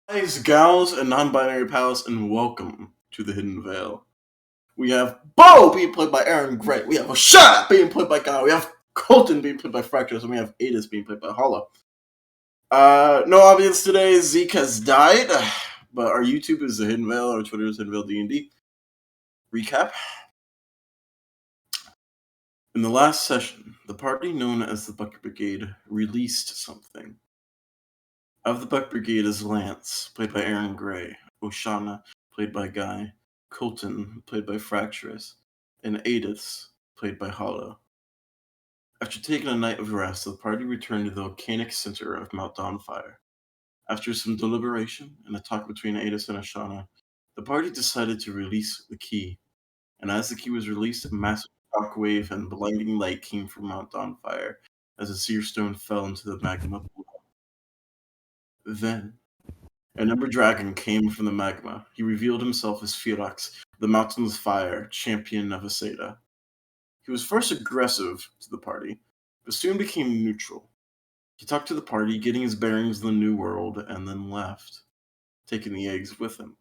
Guys, gals, and non-binary pals, and welcome to the Hidden Veil. We have Bo being played by Aaron Gray. We have Oshana being played by Guy. We have Colton being played by Fractures, and we have Adis being played by Hollow. No audience today. Zeke has died, but our YouTube is the Hidden Veil, our Twitter is Hidden Veil D&D. Recap. In the last session, the party known as the Bucket Brigade released something. Of the Buck Brigade is Lance, played by Aaron Gray, Oshana, played by Guy, Colton, played by Fracturous, and Adis, played by Hollow. After taking a night of rest, the party returned to the volcanic center of Mount Dawnfire. After some deliberation and a talk between Adis and Oshana, the party decided to release the key. And as the key was released, a massive shockwave and blinding light came from Mount Dawnfire as a seer stone fell into the magma pool. Then, an ember dragon came from the magma. He revealed himself as Firax, the mountain's fire, champion of Aseda. He was first aggressive to the party, but soon became neutral. He talked to the party, getting his bearings in the new world, and then left, taking the eggs with him.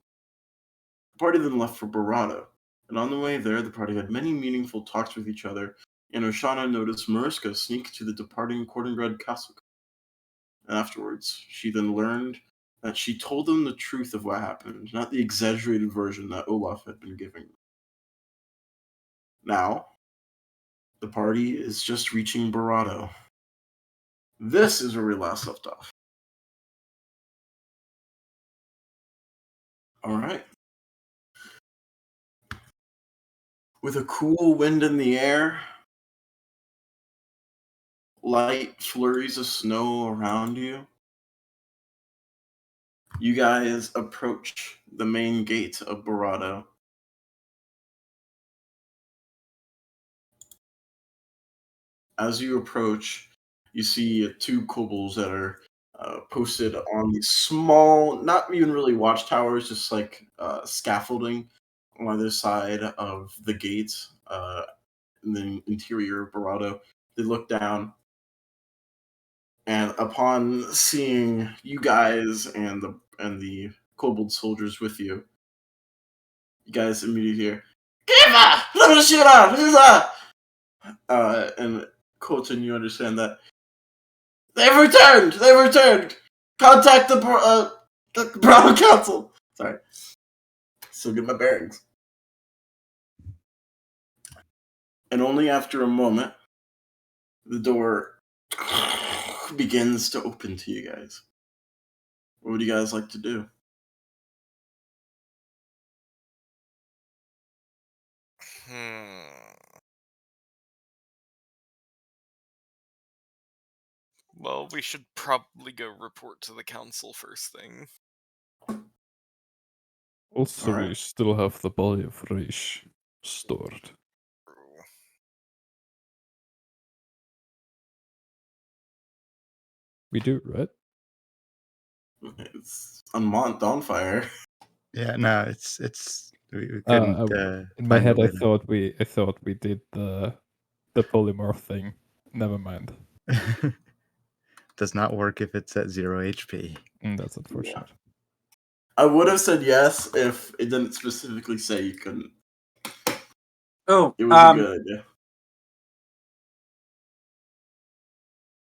The party then left for Barada, and on the way there, the party had many meaningful talks with each other, and Oshana noticed Mariska sneak to the departing Cordongrad castle. And afterwards, she then learned that she told them the truth of what happened, not the exaggerated version that Olaf had been giving. Now, the party is just reaching Barado. This is where we last left off. Alright. With a cool wind in the air, light flurries of snow around you, you guys approach the main gate of Barado. As you approach, you see two kobolds that are posted on these small, not even really watchtowers, just like scaffolding on either side of the gate in the interior of Barado. They look down, and upon seeing you guys and the kobold soldiers with you, you guys immediately hear, "Kiva! Shira! And Colton, you understand that they've returned. They've returned. Contact the Brown Council. Sorry, still get my bearings. And only after a moment, the door begins to open to you guys. What would you guys like to do? Well, we should probably go report to the council first thing. Also, Alright. we still have the body of Reish stored. We do, right? It's on Mont Dawnfire. Yeah, no, it's we couldn't. In my find a head, I way to- thought we did the polymorph thing. Never mind. Does not work if it's at 0 HP. That's unfortunate. I would have said yes if it didn't specifically say you couldn't. Oh, It was a good idea.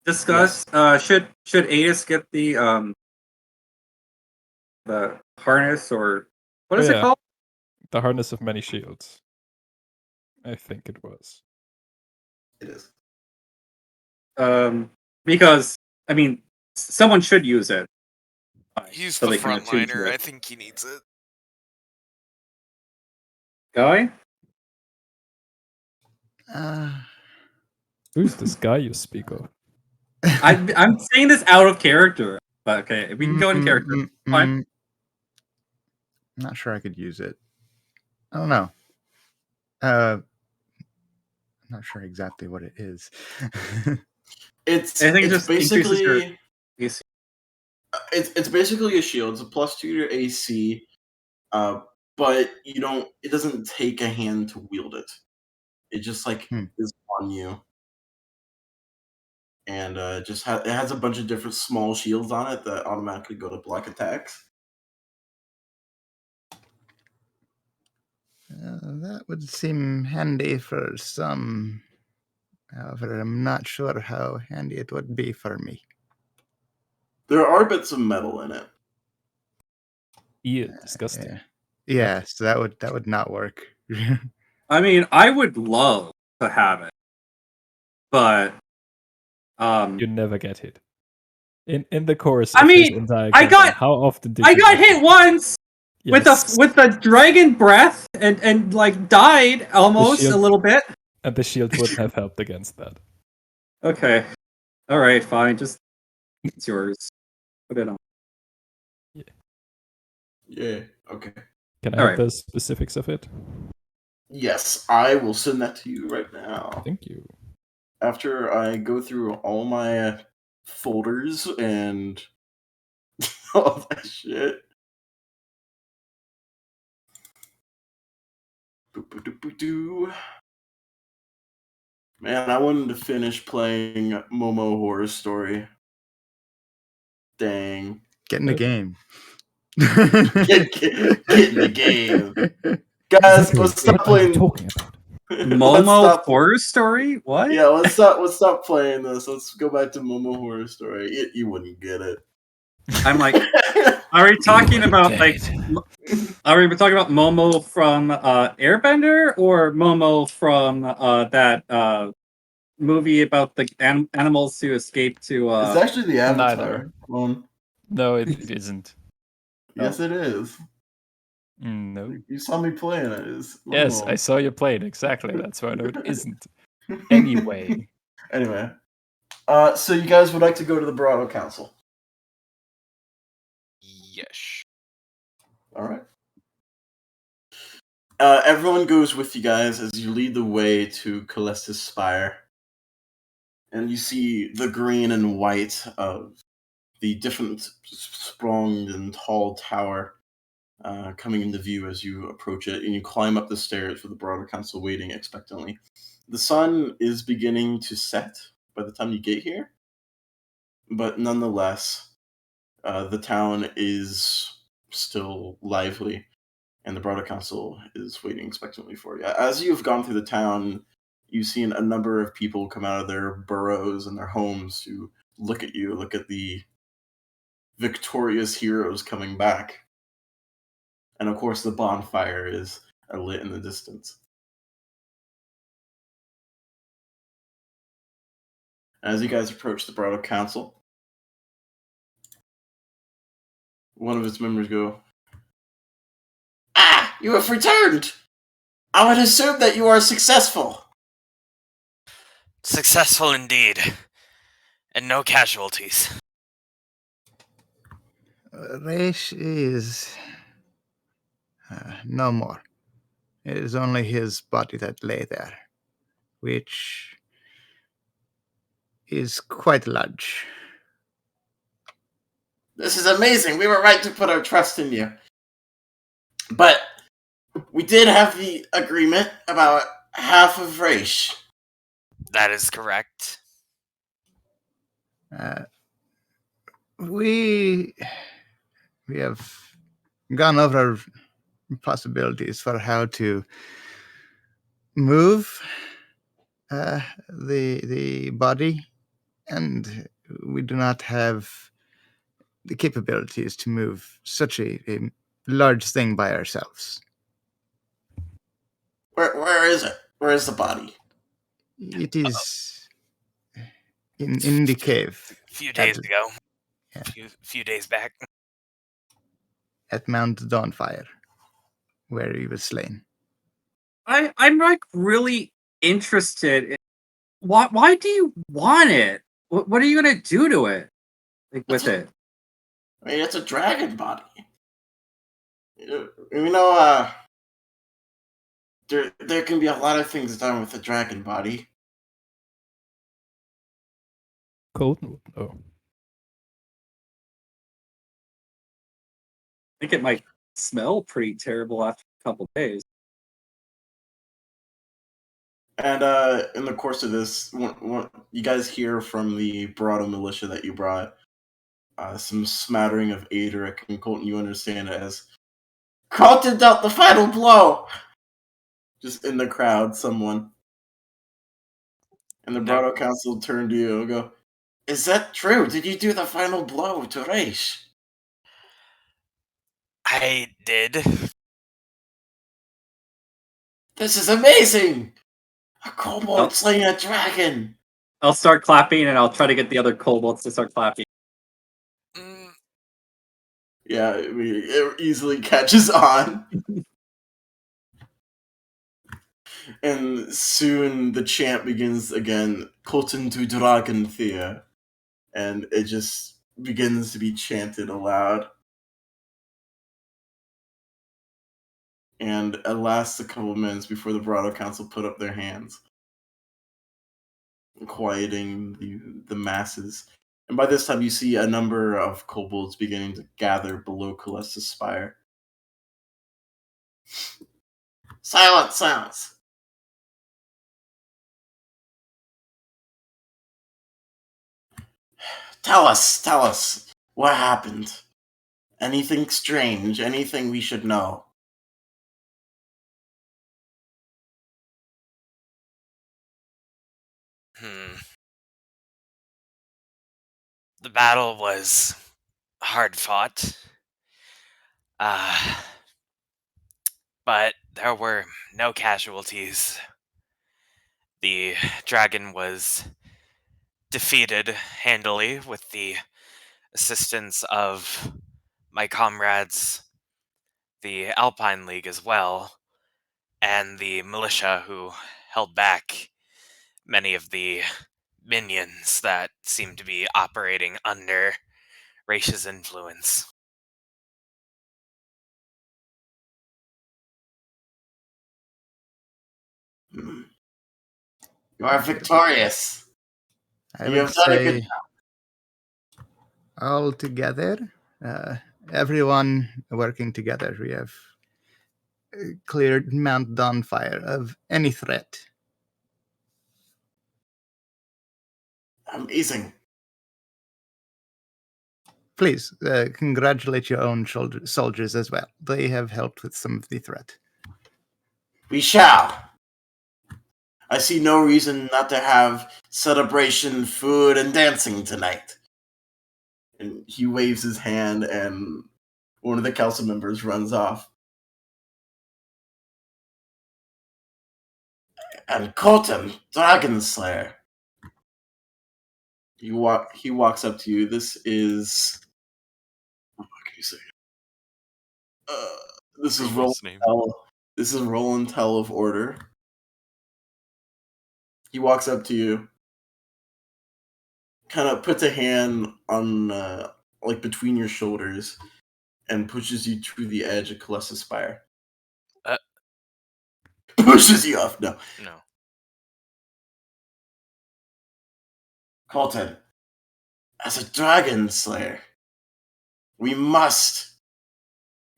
Discuss. Should Adis get the harness, or what is it called? The harness of many shields. I think it was. It is. Because I mean, someone should use it. He's so the they can attune to frontliner. it. I think he needs it. Guy? Who's this guy you speak of? I'm saying this out of character, but okay, we can go in character. Fine. I'm not sure I could use it. I don't know. I'm not sure exactly what it is. It's I think it it's just increases your basically AC. it's basically a shield. It's a +2 to your AC, but you don't. It doesn't take a hand to wield it. It just like is on you, and it has a bunch of different small shields on it that automatically go to block attacks. That would seem handy for some. However, I'm not sure how handy it would be for me. There are bits of metal in it. Ew, disgusting. Yeah, so that would not work. I mean, I would love to have it, but You never get hit. In the course I of this mean, entire I campaign, got- how often did I you got get hit once Yes. with the dragon breath and like died almost a shield- little bit. And the shield wouldn't have helped against that. Okay, all right, fine. Just it's yours. Put it on. Yeah. Okay. Can I All have right. the specifics of it? Yes, I will send that to you right now. Thank you. After I go through all my folders and all that shit. Boop-a-doop-a-doo. Man, I wanted to finish playing Momo Horror Story. Dang. Get in the game. Get in the game. Guys, let's stop What are you playing. talking about? Let's Momo stop- horror story? What? Yeah, let's stop playing this. Let's go back to Momo Horror Story. You wouldn't get it. I'm like, are we talking about like? Are we talking about Momo from Airbender or Momo from that movie about the animals who escape to? It's actually the Avatar neither. one. No, it isn't. Yes, it is. No. You saw me playing it. It's Yes, Momo. I saw you play it. Exactly. That's why I know it isn't. Anyway. Anyway. So you guys would like to go to the Barado Council? Yes. All right. Everyone goes with you guys as you lead the way to Calestis Spire. And you see the green and white of the different sprung and tall tower coming into view as you approach it, and you climb up the stairs with the Barado Council waiting expectantly. The sun is beginning to set by the time you get here, but nonetheless, the town is still lively, and the Barado Council is waiting expectantly for you. As you've gone through the town, you've seen a number of people come out of their burrows and their homes to look at you, look at the victorious heroes coming back. And of course, the bonfire is lit in the distance. As you guys approach the Barado Council, one of its members go, "Ah, you have returned! I would assume that you are successful." Successful indeed. And no casualties. Reish is no more. It is only his body that lay there, which is quite large. This is amazing. We were right to put our trust in you. But we did have the agreement about half of Raish. That is correct. We have gone over possibilities for how to move the body, and we do not have the capabilities to move such a large thing by ourselves. Where is it? Where is the body? It is in the cave A few days ago. Yeah. Few days back. at Mount Dawnfire, where he was slain. I'm like really interested. Why do you want it? What are you gonna do to it? Like with it? I mean, it's a dragon body. There can be a lot of things done with a dragon body. Colton would know. I think it might smell pretty terrible after a couple days. And in the course of this, you guys hear from the Barado militia that you brought some smattering of Adric, and Colton, you understand it as Colton dealt the final blow. Just in the crowd, someone. And the No. Brado Council turned to you and go, "Is that true? Did you do the final blow to Raish?" I did. This is amazing! A kobold Oh. slaying a dragon! I'll start clapping, and I'll try to get the other kobolds to start clapping. Mm, Yeah, it easily catches on. And soon the chant begins again, Colton to Dragon Thea. And it just begins to be chanted aloud. And it lasts a couple minutes before the Brado Council put up their hands, quieting the masses. And by this time, you see a number of kobolds beginning to gather below Calestis Spire. Silence, silence! Tell us, what happened? Anything strange? Anything we should know? The battle was hard fought. But there were no casualties. The dragon was defeated handily with the assistance of my comrades, the Alpine League as well, and the militia who held back many of the minions that seemed to be operating under Raish's influence. You are victorious. I You would have done a good say all together, everyone working together, we have cleared Mount Dawnfire of any threat. Amazing. Please congratulate your own soldiers as well. They have helped with some of the threat. We shall. I see no reason not to have celebration, food, and dancing tonight. And he waves his hand, and one of the council members runs off. And Colton, Dragon Slayer. He walks up to you. This is. What can you say? This is What's his name? This is Roland Tell of Order. He walks up to you, kind of puts a hand on, like, between your shoulders, and pushes you to the edge of Calestis Spire. Pushes you off. No. No. Colton, as a dragon slayer, we must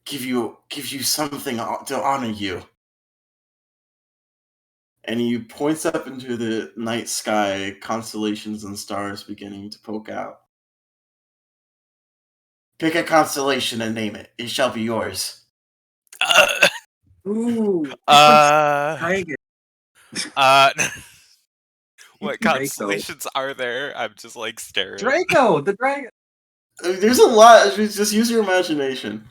give you something to honor you. And he points up into the night sky, constellations and stars beginning to poke out. Pick a constellation and name it. It shall be yours. Ooh. What Draco. constellations are there? I'm just like staring. Draco, the dragon. There's a lot. Just use your imagination.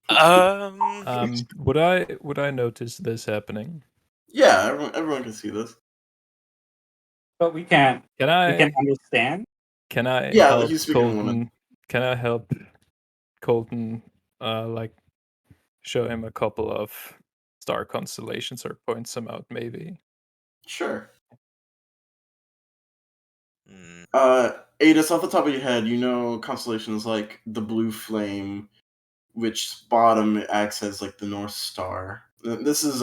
Would I notice this happening? Yeah, everyone can see this. But we can't. Can We can I? understand. Can I Yeah, help he's speaking woman. Colton? Can I help Colton? Like, show him a couple of star constellations or point some out, maybe. Sure. Mm, Adis, off the top of your head, you know constellations like the Blue Flame, which bottom acts as like the North Star. This is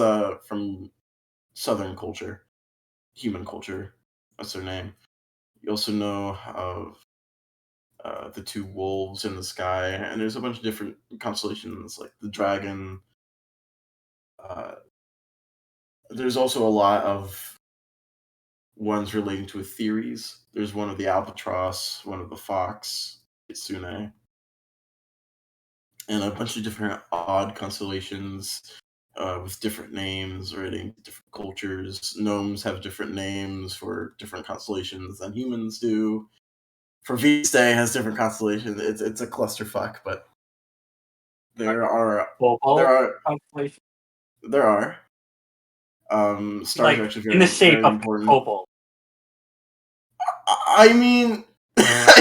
from Southern culture, human culture. That's their name. You also know of the two wolves in the sky, and there's a bunch of different constellations like the dragon. There's also a lot of ones relating to Atheres. There's one of the albatross, one of the fox, Kitsune, and a bunch of different odd constellations with different names, relating to different cultures. Gnomes have different names for different constellations than humans do. Vista has different constellations. It's a clusterfuck, but there are Constellation. there are stars Like are actually in the very shape very of important. cobalt. I mean,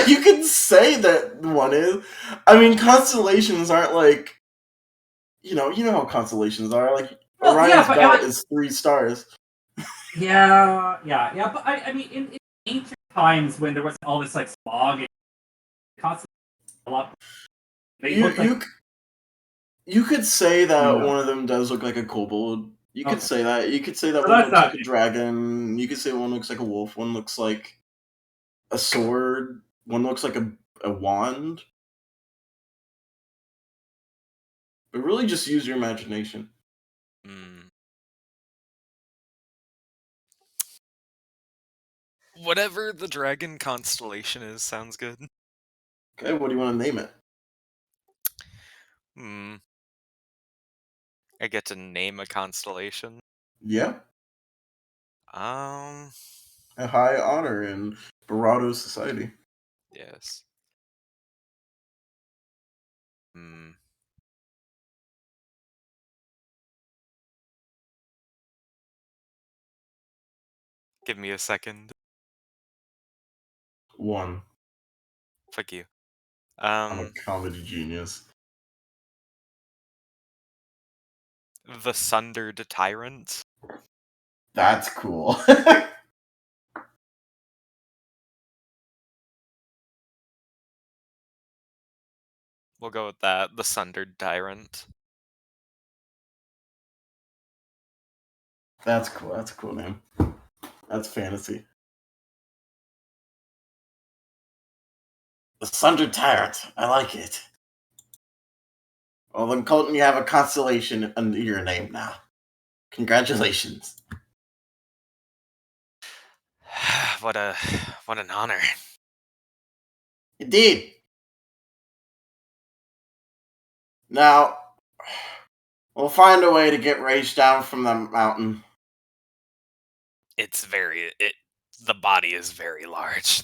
you can say that one is. I mean, constellations aren't like you know how constellations are. Like Well, yeah, Orion's but belt is 3 stars. Yeah. But I mean, in ancient times when there wasn't all this like smog and constantly a lot, they You looked like you you could say that No. one of them does look like a kobold. You could Okay. say that. You could say that So one that's looks not like a dragon. You could say one looks like a wolf. One looks like a sword. One looks like a wand. But really, just use your imagination. Hmm. Whatever the dragon constellation is, sounds good. Okay, what do you want to name it? Hmm. I get to name a constellation. Yeah, Um. a high honor in Barado society. Yes. Hmm. Give me a second. 1. Fuck you. I'm a comedy genius. The Sundered Tyrant. That's cool. We'll go with that. The Sundered Tyrant. That's cool. That's a cool name. That's fantasy. The Sundered Tyrant. I like it. Well, then, Colton, you have a constellation under your name now. Congratulations. what an honor. Indeed. Now, we'll find a way to get Rage down from the mountain. The body is very large.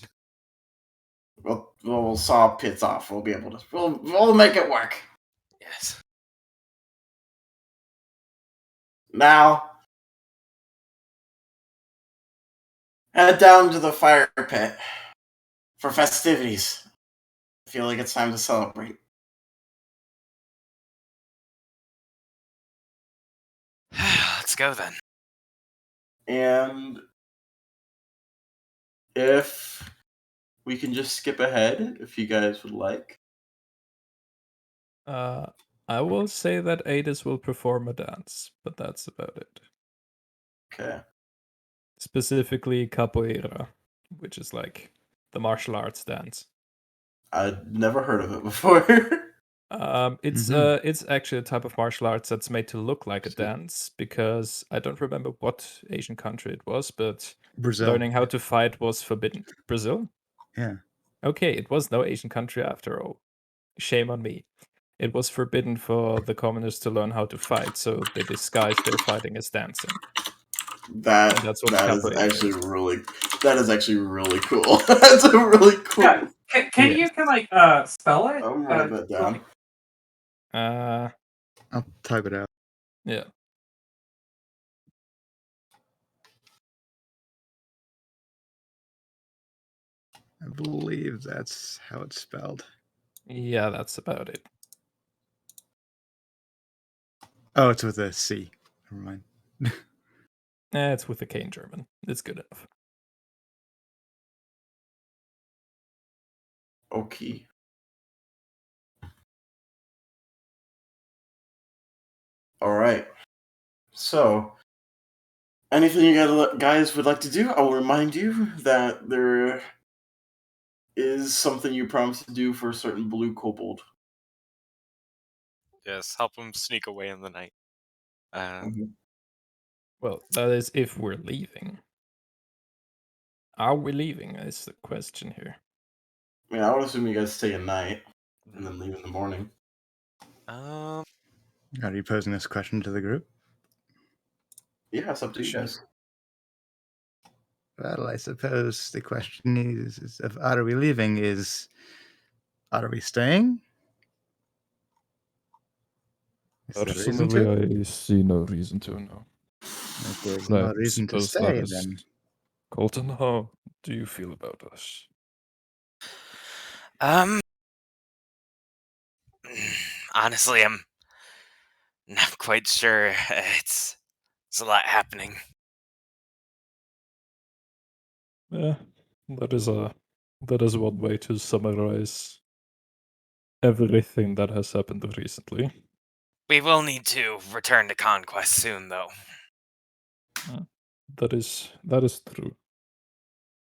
We'll saw pits off. We'll be able to. We'll make it work. Yes. Now, head down to the fire pit for festivities. I feel like it's time to celebrate. Let's go then. And if we can just skip ahead, if you guys would like. I will say that Adis will perform a dance, but that's about it. Okay. Specifically capoeira, which is like the martial arts dance. I'd never heard of it before. It's actually a type of martial arts that's made to look like a So- dance because I don't remember what Asian country it was, but Brazil. learning how to fight was forbidden. Brazil? Yeah. Okay, it was no Asian country after all. Shame on me. It was forbidden for the communists to learn how to fight, so they disguised their fighting as dancing. That That's what that is capoeira actually is. really cool. That's a really cool. Yeah. Can Yeah. you spell it? I'm writing that down. I'll type it out. Yeah. I believe that's how it's spelled. Yeah, that's about it. Oh, it's with a C. Never mind. It's with a K in German. It's good enough. Okay. All right. So, anything you guys would like to do? I'll remind you that there is something you promised to do for a certain blue kobold. Yes, help him sneak away in the night. Well, that is if we're leaving. Are we leaving is the question here. I mean, I would assume you guys stay at night and then leave in the morning. Are you posing this question to the group? Yeah, it's up to you guys. Well, I suppose the question is if are we leaving are we staying? Is there a reason to? Personally, I see no reason to, no. If there's But no I reason to suppose that stay, is- then Colton, how do you feel about us? Honestly, I'm not quite sure. It's a lot happening. Yeah, that is one way to summarize everything that has happened recently. We will need to return to Conquest soon, though. That is true.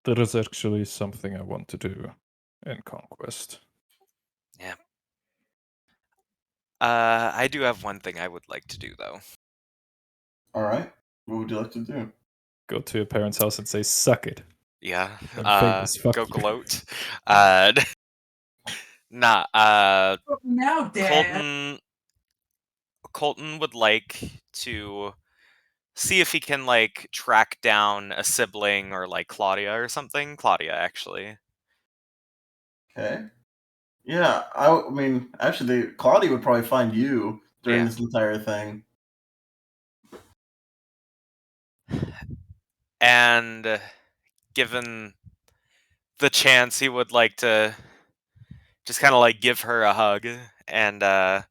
There is actually something I want to do in Conquest. Yeah. I do have one thing I would like to do, though. All right. What would you like to do? Go to your parents' house and say, "Suck it." Yeah. And famous, fuck Go you. gloat. Nah. Now, Dad. Colton would like to see if he can like track down a sibling or like Claudia or something. Claudia, actually. Okay. Yeah, I mean, actually, Claudia would probably find you during Yeah. this entire thing. And given the chance, he would like to just kind of like give her a hug. And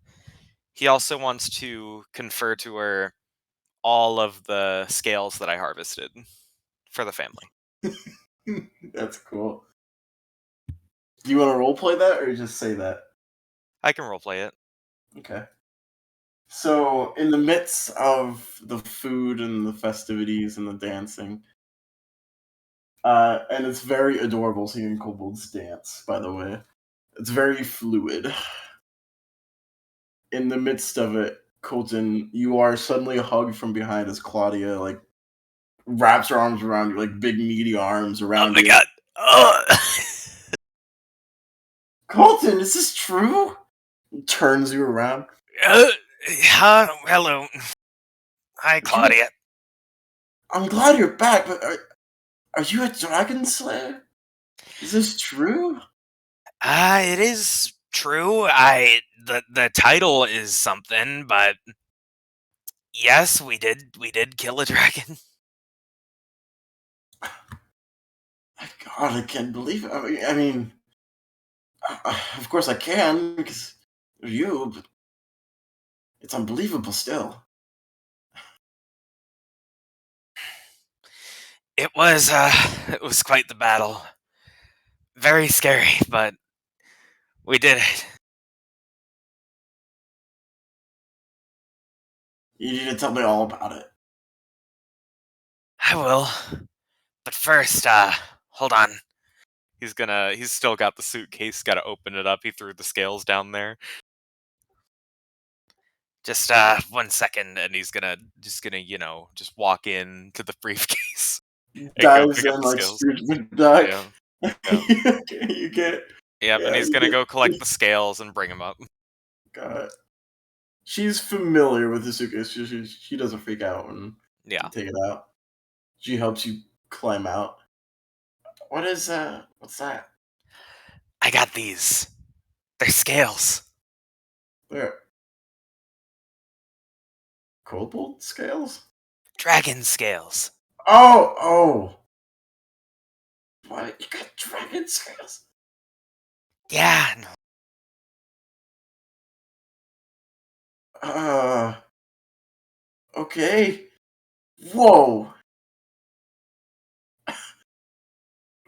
he also wants to confer to her all of the scales that I harvested for the family. That's cool. Do you want to roleplay that, or just say that? I can roleplay it. Okay. So, in the midst of the food and the festivities and the dancing, and it's very adorable seeing kobolds dance, by the way. It's very fluid. In the midst of it, Colton, you are suddenly hugged from behind as Claudia, like, wraps her arms around you, like big meaty arms around Oh my you. god. Ugh. Colton, is this true? Turns you around. Hello. Hi, Claudia. I'm glad you're back, but are you a dragon slayer? Is this true? It is true. The title is something, but yes, we did kill a dragon. My God, I can't believe it. I mean, of course I can because of you, but it's unbelievable still. It was quite the battle. Very scary, but we did it. You need to tell me all about it. I will. But first, hold on. He's still got the suitcase, gotta open it up. He threw the scales down there. Just 1 second, and he's just gonna, just walk in to the briefcase. And go Dives pick up in the like scales. Scrooge McDuck. Yeah. You get. Yep, Yeah, and he's you gonna get- go collect the scales and bring them up. God. She's familiar with the suitcase. She doesn't freak out when Yeah. you take it out. She helps you climb out. What is what's that? I got these. They're scales. There. Kobold scales? Dragon scales. Oh! What? You got dragon scales? Yeah. Okay. Whoa.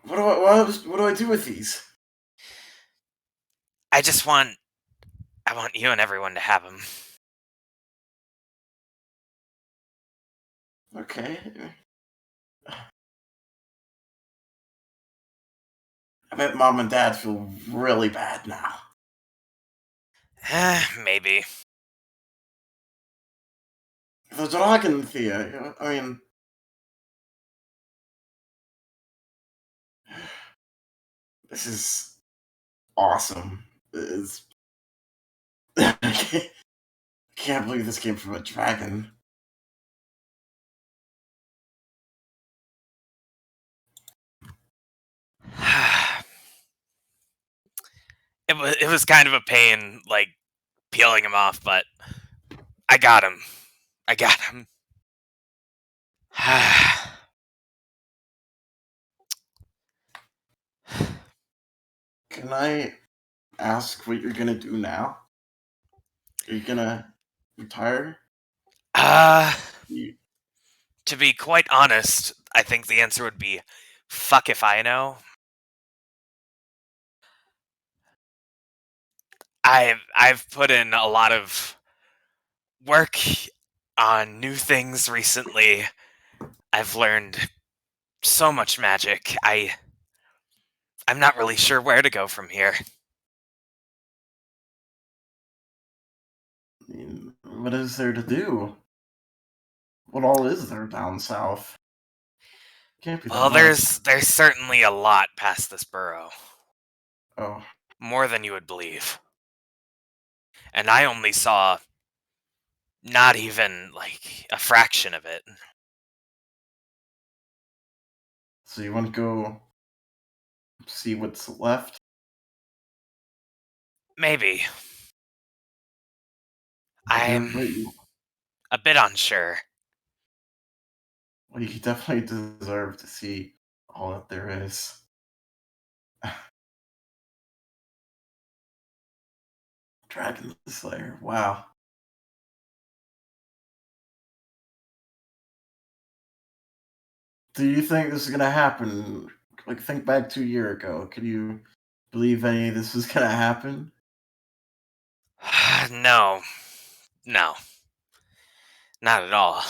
What do I do with these? I want you and everyone to have them. Okay. I bet Mom and Dad feel really bad now. Maybe. The dragon Thea, I mean... This is awesome. I can't believe this came from a dragon. It was kind of a pain, like, peeling him off, but I got him. I got him. Can I ask what you're gonna do now? Are you gonna retire? To be quite honest, I think the answer would be, fuck if I know. I've put in a lot of work on new things recently. I've learned so much magic. I'm not really sure where to go from here. I mean, what is there to do? What all is there down south? Can't be that Well, much. there's certainly a lot past this burrow. Oh, More than you would believe. And I only saw not even, like, a fraction of it. so you want to go see what's left? Maybe. You're- I'm but you- a bit unsure. Well, you definitely deserve to see all that there is. Dragon Slayer, wow. Do you think this is gonna happen? Like, think back to a year ago. Can you believe any of this is gonna happen? No. No. Not at all.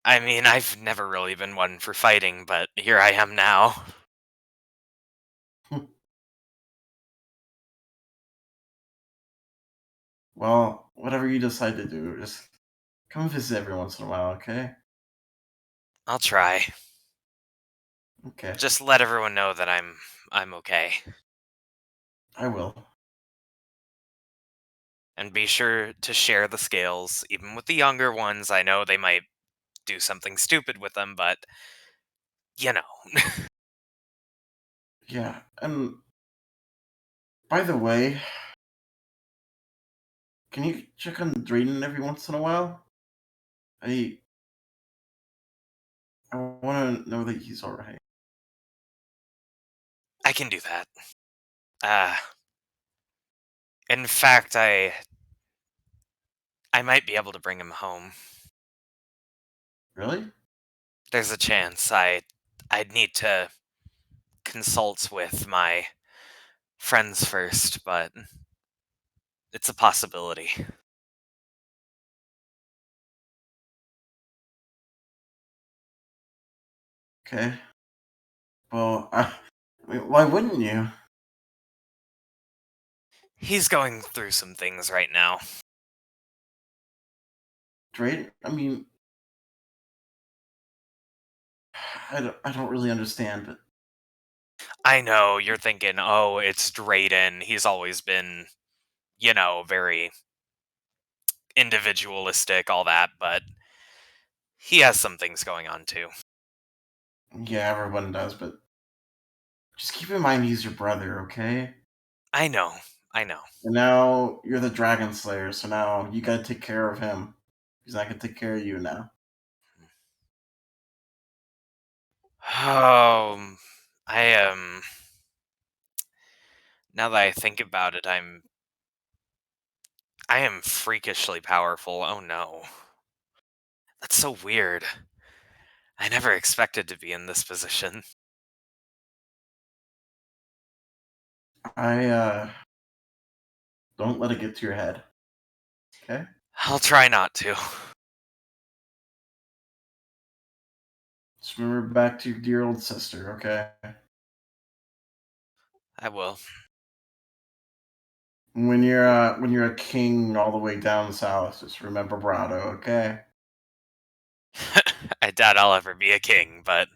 I mean, I've never really been one for fighting, but here I am now. Well, whatever you decide to do, just come visit every once in a while, okay? I'll try. Okay, Just let everyone know that I'm okay. I will. And be sure to share the scales, even with the younger ones. I know they might do something stupid with them, but you know. Yeah, and by the way, can you check on Drayden every once in a while? I want to know that he's alright. I can do that. In fact, I might be able to bring him home. Really? There's a chance. I'd need to consult with my friends first, but it's a possibility. Okay. Well, I mean, why wouldn't you? He's going through some things right now. Drayden, I mean, I don't really understand, but I know you're thinking, oh, it's Drayden. He's always been, very individualistic, all that, but he has some things going on too. yeah, everyone does, but just keep in mind he's your brother, okay? I know. And now you're the Dragon Slayer, so now you gotta take care of him. He's not gonna take care of you now. Oh, I am. Now that I think about it, I am freakishly powerful. Oh no. That's so weird. I never expected to be in this position. Don't let it get to your head. Okay? I'll try not to. Just remember back to your dear old sister, okay? I will. When you're a king all the way down south, just remember Brado, okay? I doubt I'll ever be a king, but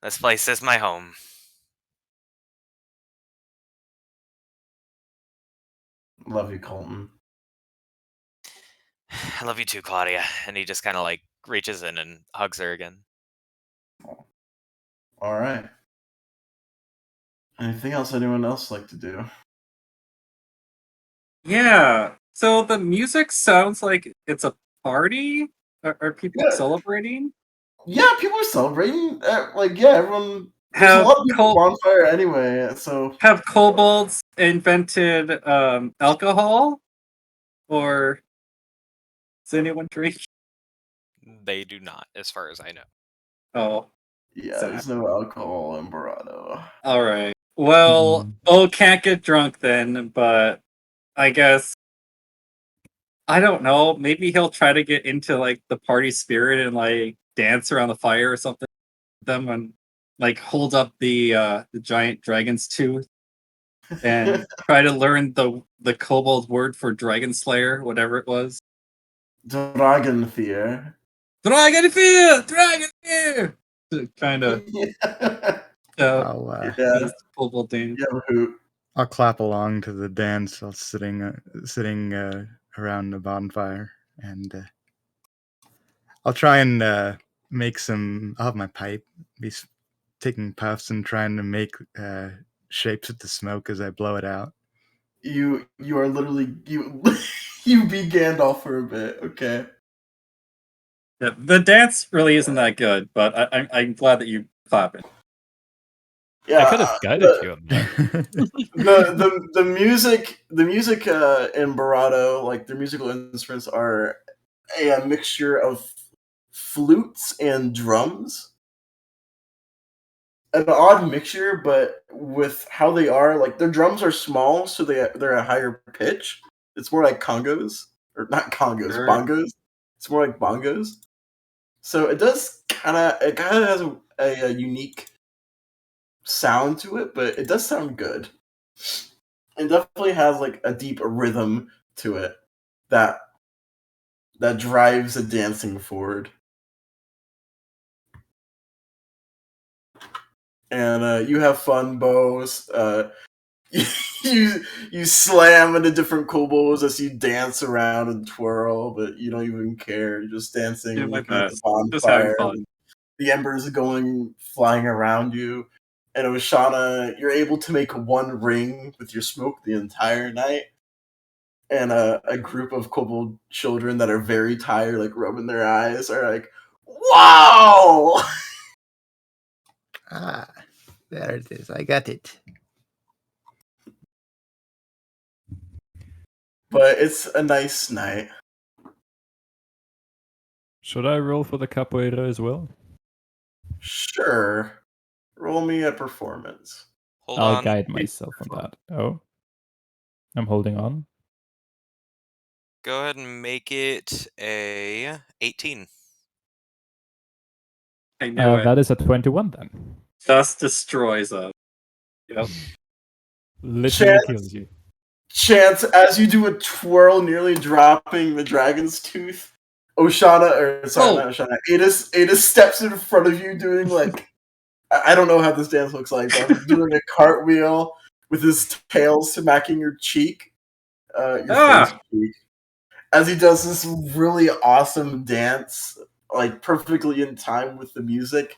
this place is my home. Love you, Colton. I love you too, Claudia. And he just kind of like reaches in and hugs her again. Well, All right. Anything else anyone else like to do? Yeah. So the music sounds like it's a party. Are people Yeah. celebrating? Yeah, people are celebrating. Everyone. There's a Have lot of people bonfire anyway, so have kobolds invented alcohol, or does anyone drink? They do not, as far as I know. Oh, yeah, sad. there's no alcohol in Barado. All right. Well, can't get drunk then, but I guess I don't know. Maybe he'll try to get into like the party spirit and like dance around the fire or something. Them and like hold up the giant dragon's tooth and try to learn the kobold word for dragon slayer, whatever it was. Dragon fear. Dragon fear, dragon fear. Kind of I'll Yeah. kobold dance. Yeah, hoot. I'll clap along to the dance while sitting around the bonfire, and I'll try and make some. I'll have my pipe, be taking puffs and trying to make shapes with the smoke as I blow it out. You are literally you you be Gandalf for a bit, okay? Yeah, the dance really isn't that good, but I'm glad that you clap it. Yeah, I could have guided you on that. the music in Barado, like their musical instruments are a mixture of flutes and drums. An odd mixture, but with how they are, like their drums are small, so they're a higher pitch. It's more like congos, or not congos, Sure. bongos. It's more like bongos. So it kind of has a unique sound to it, but it does sound good. It definitely has like a deep rhythm to it that drives the dancing forward. And you have fun, Bows. You slam into different kobolds as you dance around and twirl, but you don't even care. You're just dancing, Do my looking at the best. Just having bonfire. fun. The embers going flying around you. And Oshana, you're able to make one ring with your smoke the entire night. And a group of kobold children that are very tired, like rubbing their eyes, are like, "Wow!" Ah, there it is. I got it. But it's a nice night. Should I roll for the capoeira as well? Sure. Roll me a performance. Hold I'll on. guide myself on that. Oh. I'm holding on. Go ahead and make it a 18. I knew it. That is a 21 then. Just destroys us. Yep. Literally kills you. Chance, as you do a twirl, nearly dropping the dragon's tooth, Oshana, not Oshana, Ada steps in front of you doing like, I don't know how this dance looks like, but doing a cartwheel with his tail smacking your cheek, face cheek, as he does this really awesome dance, like perfectly in time with the music,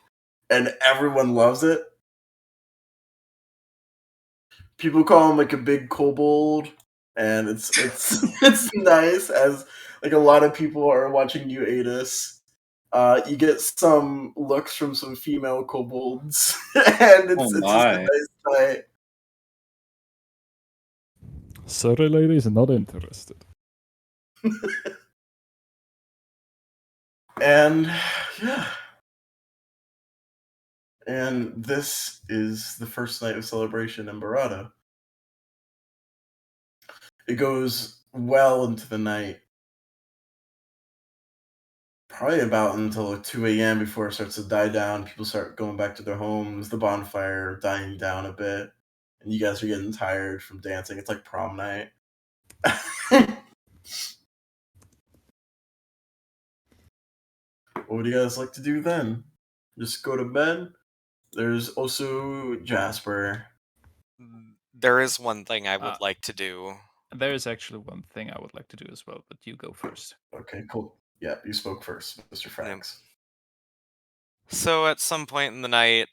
and everyone loves it. People call him like a big kobold, and it's it's nice as like a lot of people are watching you, Adis. You get some looks from some female kobolds, and it's just a nice night. Sorry, ladies, not interested. And yeah. And this is the first night of celebration in Barado. It goes well into the night. Probably about until 2 a.m. before it starts to die down. People start going back to their homes, the bonfire dying down a bit. And you guys are getting tired from dancing. It's like prom night. What would you guys like to do then? Just go to bed? There's also Jasper. There is one thing I would like to do. There is actually one thing I would like to do as well, but you go first. Okay, cool. Yeah, you spoke first, Mr. Franks. So at some point in the night,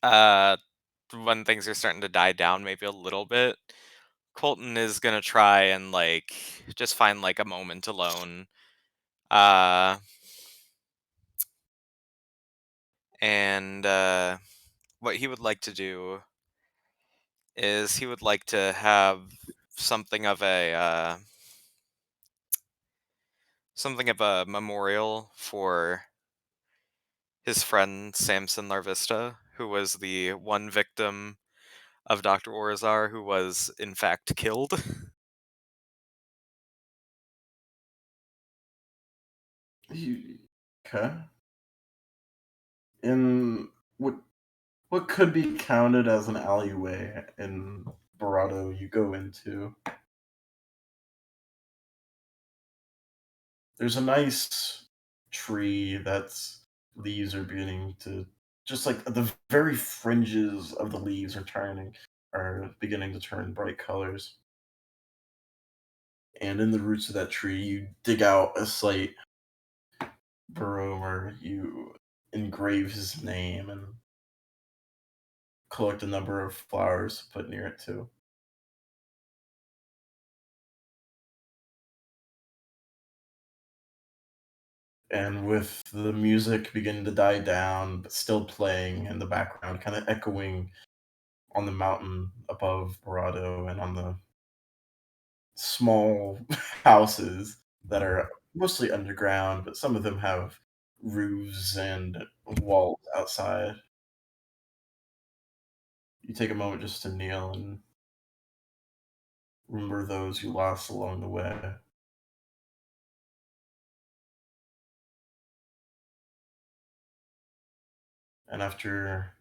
when things are starting to die down maybe a little bit, Colton is gonna try and like just find like a moment alone. And what he would like to do is he would like to have something of a memorial for his friend Samson Larvista, who was the one victim of Dr. Orizar who was in fact killed. Okay. In what could be counted as an alleyway in Barado you go into, there's a nice tree that's leaves are beginning to just like the very fringes of the leaves are beginning to turn bright colors. And in the roots of that tree you dig out a slight burrow where you engrave his name and collect a number of flowers to put near it too. And with the music beginning to die down, but still playing in the background, kind of echoing on the mountain above Barado and on the small houses that are mostly underground, but some of them have roofs and walls outside. You take a moment just to kneel and remember those you lost along the way. And after a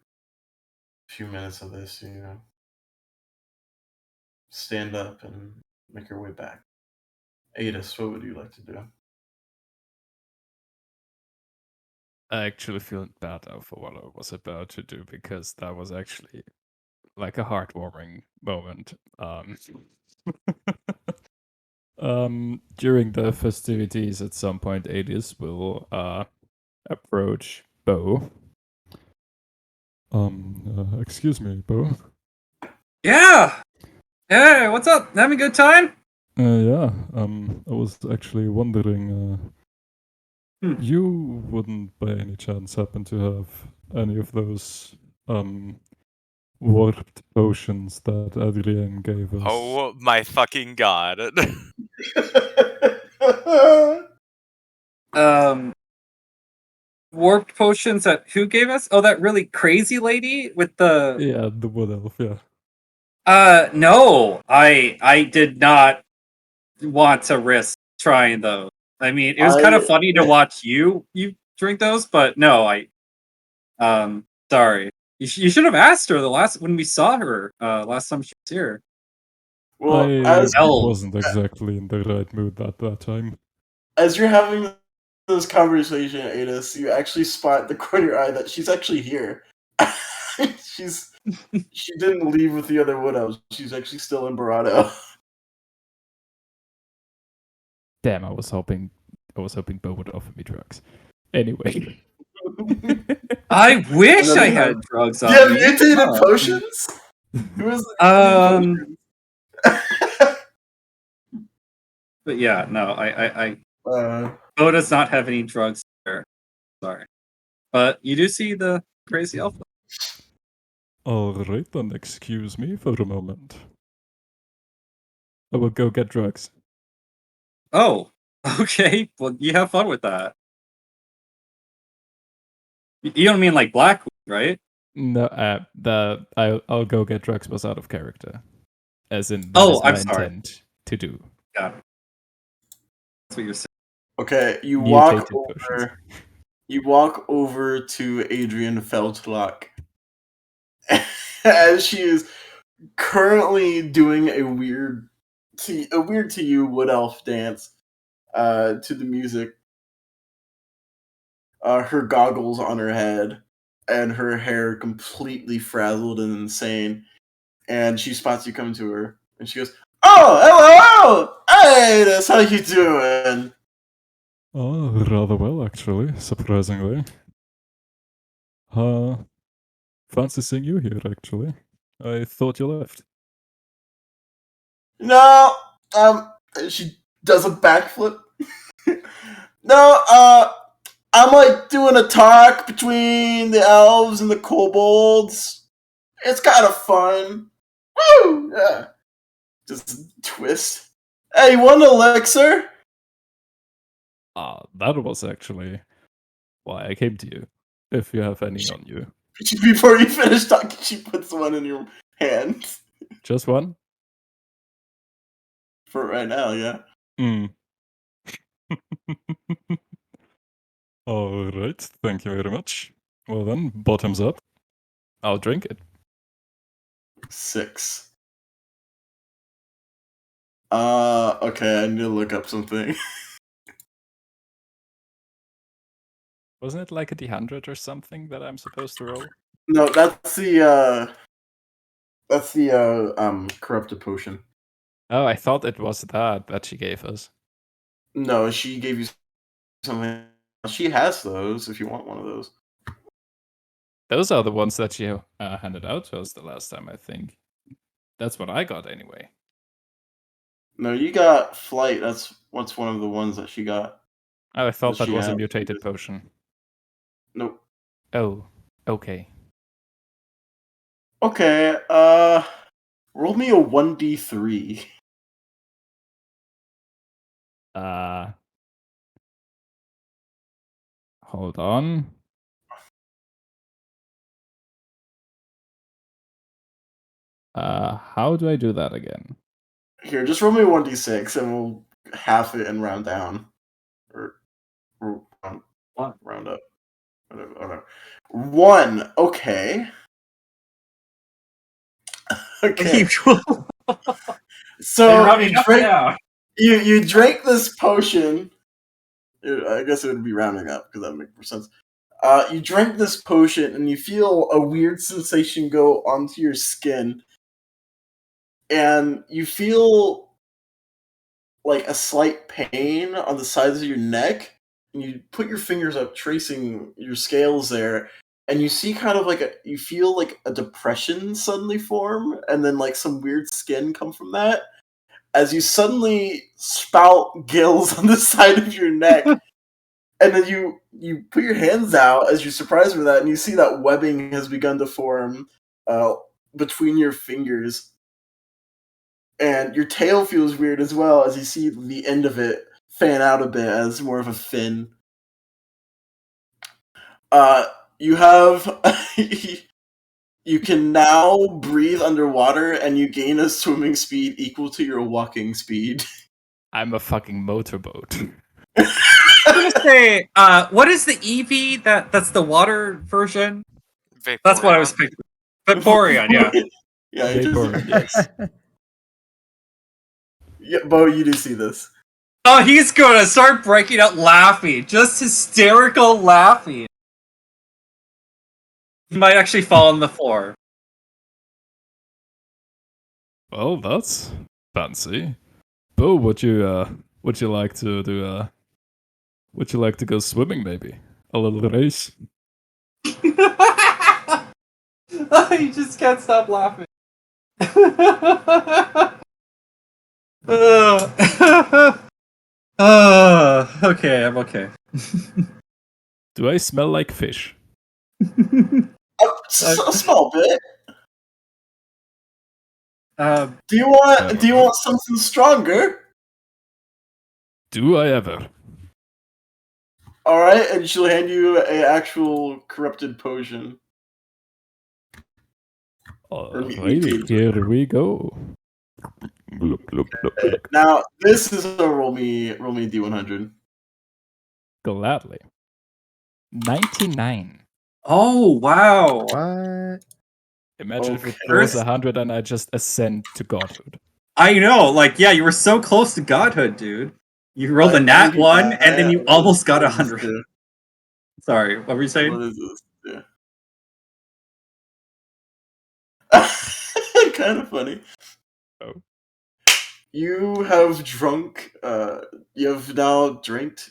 few minutes of this, you stand up and make your way back. Adis, what would you like to do? I actually feel bad now for what I was about to do because that was actually like a heartwarming moment. During the festivities, at some point, Adis will approach Bo. Excuse me, Bo. Yeah. Hey, what's up? Having a good time? Yeah. I was actually wondering. You wouldn't, by any chance, happen to have any of those warped potions that Adrien gave us? Oh my fucking god. Warped potions that who gave us? Oh, that really crazy lady with the Yeah, the wood elf, yeah. No, I did not want to risk trying those. I mean, it was kind of funny to watch you drink those, but no, sorry. You should have asked her when we saw her last time she was here. Well, I wasn't exactly in the right mood at that time. As you're having this conversation, Adis, you actually spot the corner of your eye that she's actually here. She didn't leave with the other wood elves. She's actually still in Barado. Damn, I was hoping Bo would offer me drugs. Anyway. I wish I had drugs on me. You me. have mutated potions? But yeah, no, Bo does not have any drugs there. Sorry. But you do see the crazy elf. Alright then, excuse me for a moment. I will go get drugs. Oh, okay. Well, you have fun with that. You don't mean like black weed, right? No, I'll go get drugs was out of character. As in, I'm sorry. Intent to do. Got it. That's what you're saying. Okay, you walk over to Adrian Feldlock as she is currently doing a weird to you wood elf dance to the music. Her goggles on her head and her hair completely frazzled and insane. And she spots you coming to her, and she goes, "Oh, hello! Hey, that's how you doing?" Oh, rather well, actually, surprisingly. Fancy seeing you here, actually. I thought you left. No, she does a backflip. No, I'm like doing a talk between the elves and the kobolds. It's kind of fun. Woo! Yeah. Just twist. Hey, you want an elixir? That was actually why I came to you. If you have any on you. Before you finish talking, she puts one in your hand. Just one? For right now, yeah. Alright, thank you very much. Well then, bottoms up. I'll drink it. 6. Okay, I need to look up something. Wasn't it like a D100 or something that I'm supposed to roll? No, that's the corrupted potion. Oh, I thought it was that she gave us. No, she gave you something. She has those if you want one of those. Those are the ones that she handed out to us the last time, I think. That's what I got anyway. No, you got flight. That's what's one of the ones that she got. Oh, I thought Does that she was a have- mutated potion. Nope. Oh, okay. Okay, roll me a 1d3. Hold on. How do I do that again? Here, just roll me a 1d6 and we'll half it and round down. Or round up. Whatever. 1. Okay. Okay. So you drank this potion. I guess it would be rounding up because that would make more sense. You drank this potion and you feel a weird sensation go onto your skin, and you feel like a slight pain on the sides of your neck. And you put your fingers up, tracing your scales there, and you see kind of like you feel like a depression suddenly form, and then like some weird skin come from that. As you suddenly spout gills on the side of your neck, and then you put your hands out as you're surprised with that, and you see that webbing has begun to form between your fingers. And your tail feels weird as well as you see the end of it fan out a bit as more of a fin. You have... You can now breathe underwater, and you gain a swimming speed equal to your walking speed. I'm a fucking motorboat. I was gonna say, what is the Eevee? That's the water version. Vaporeon. That's what I was thinking. Vaporeon, yeah. Yeah, Vaporeon, yes. Yeah, Bo, you do see this. Oh, he's gonna start breaking out laughing, just hysterical laughing. He might actually fall on the floor. Well, that's fancy. Bo, would you like to do would you like to go swimming maybe? A little race? He just can't stop laughing. Okay, I'm okay. Do I smell like fish? A small bit. Do you Uh-huh. want something stronger? Do I ever? All right, and she'll hand you an actual corrupted potion. Alrighty, here we go. Look, look, look, look. Now this is a roll me D100. Gladly. 99. Oh, wow. What? Imagine if it Okay. was 100 and I just ascend to godhood. I know, like, yeah, you were so close to godhood, dude. You rolled a nat 1, and then you almost got 100. Sorry, what were you saying? What is this? Yeah. Kind of funny. Oh. You have drunk. You have now drank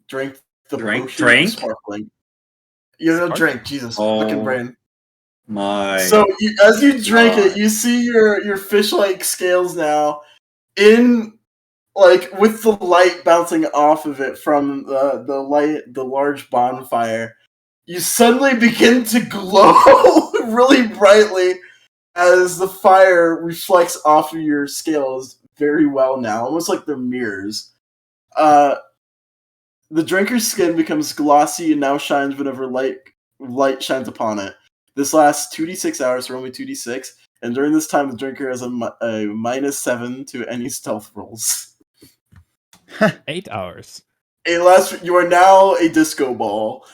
the Drank? potion of Drank? sparkling. You have now drank. Jesus, fucking brain. My. So as you drink it, you see your fish-like scales now in with the light bouncing off of it from the large bonfire. You suddenly begin to glow really brightly as the fire reflects off of your scales very well now, almost like they're mirrors. The drinker's skin becomes glossy and now shines whenever light shines upon it. This lasts 2d6 hours for only 2d6, and during this time the drinker has a -7 to any stealth rolls. 8 hours. You are now a disco ball.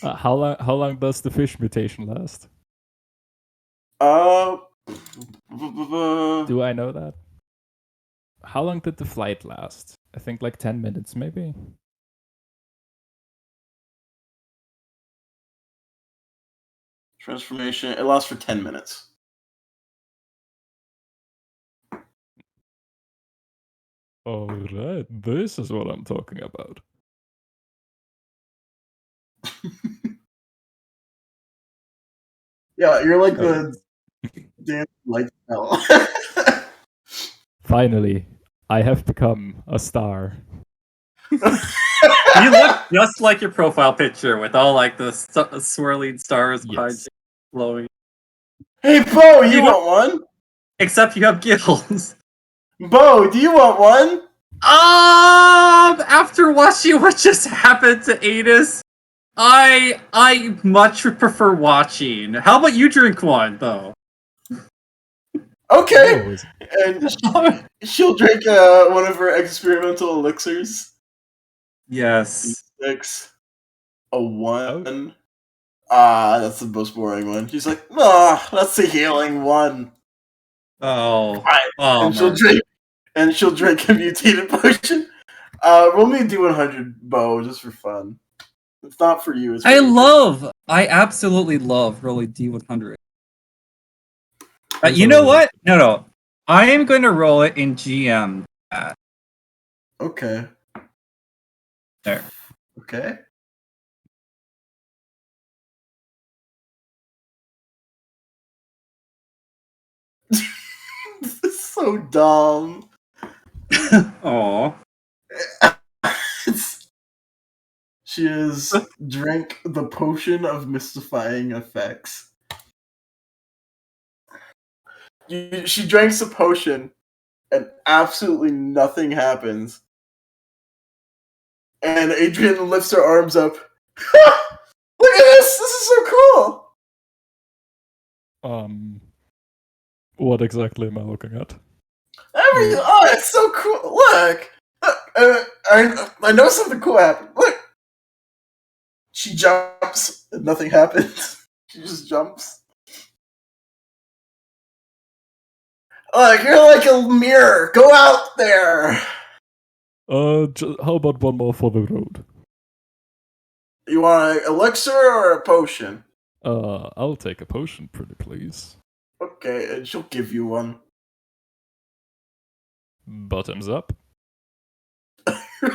How long does the fish mutation last? Do I know that? How long did the flight last? I think like 10 minutes, maybe. Transformation. It lasts for 10 minutes. Alright, this is what I'm talking about. Yeah, you're like the damn light spell. Finally, I have become a star. You look just like your profile picture with all like the swirling stars behind Yes. you, glowing. Hey, Bo, you want one? Except you have gills. Bo, do you want one? After watching what just happened to Adis, I much prefer watching. How about you drink one though? Okay. And she'll drink one of her experimental elixirs. Yes. 6, a 1. That's the most boring one. She's like, that's the healing one. Oh. And she'll drink a mutated potion. Roll me a D100, Bo, just for fun. It's not for you. It's for you. I absolutely love rolling D100. You know what? No. I am going to roll it in GM. Okay. There. Okay. This is so dumb. Aw. She has drank the potion of mystifying effects. She drinks the potion, and absolutely nothing happens. And Adrian lifts her arms up. Look at this! This is so cool! What exactly am I looking at? Oh, it's so cool! Look! I know something cool happened. Look! She jumps, and nothing happens. She just jumps. Look, you're like a mirror. Go out there! How about one more for the road? You want an elixir or a potion? I'll take a potion, pretty please. Okay, and she'll give you one. Bottoms up.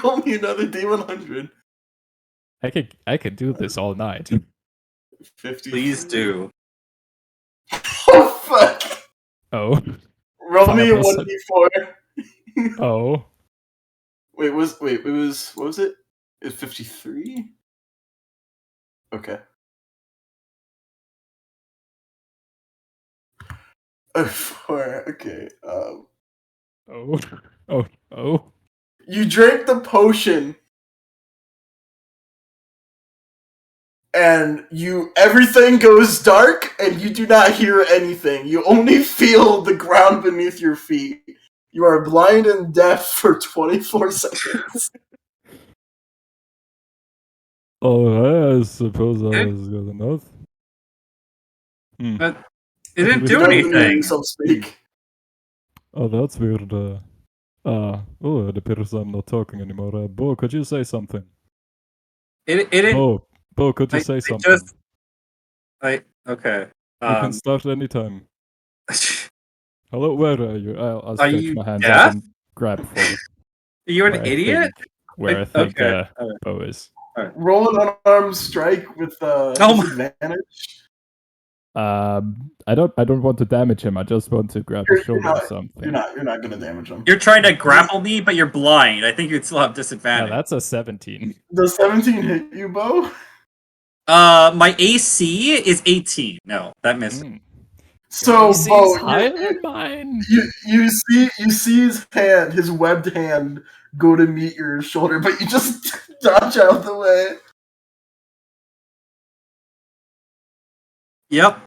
Roll me another D100. I could do this all night. 50. Please do. Oh, fuck! Oh. Roll me a 5%. 1d4. Oh. It was, what was it? It's 53? Okay. Oh, 4, okay. Oh. You drink the potion, and everything goes dark, and you do not hear anything. You only feel the ground beneath your feet. You are blind and deaf for 24 seconds. Alright, I suppose that was good enough. But it didn't do Don't hear anything. yourself speak. Oh, that's weird. It appears I'm not talking anymore. Bo, could you say something? It didn't. Bo, could you I- say I something? Okay. You can start anytime. Hello, where are you? I'll Are stretch you my hands deaf? up and grab for You're an where I idiot? where I think Okay. Bo is. Roll an unarmed strike with Oh my- disadvantage. I don't want to damage him. I just want to grab his shoulder or something. You're not gonna damage him. You're trying to grapple me, but you're blind. I think you'd still have Yeah, disadvantage. that's a 17. Does 17 hit you, Bo? My AC is 18. No, that misses. So, AC's Bo, higher than mine. you see his hand, his webbed hand, go to meet your shoulder, but you just dodge out the way. Yep.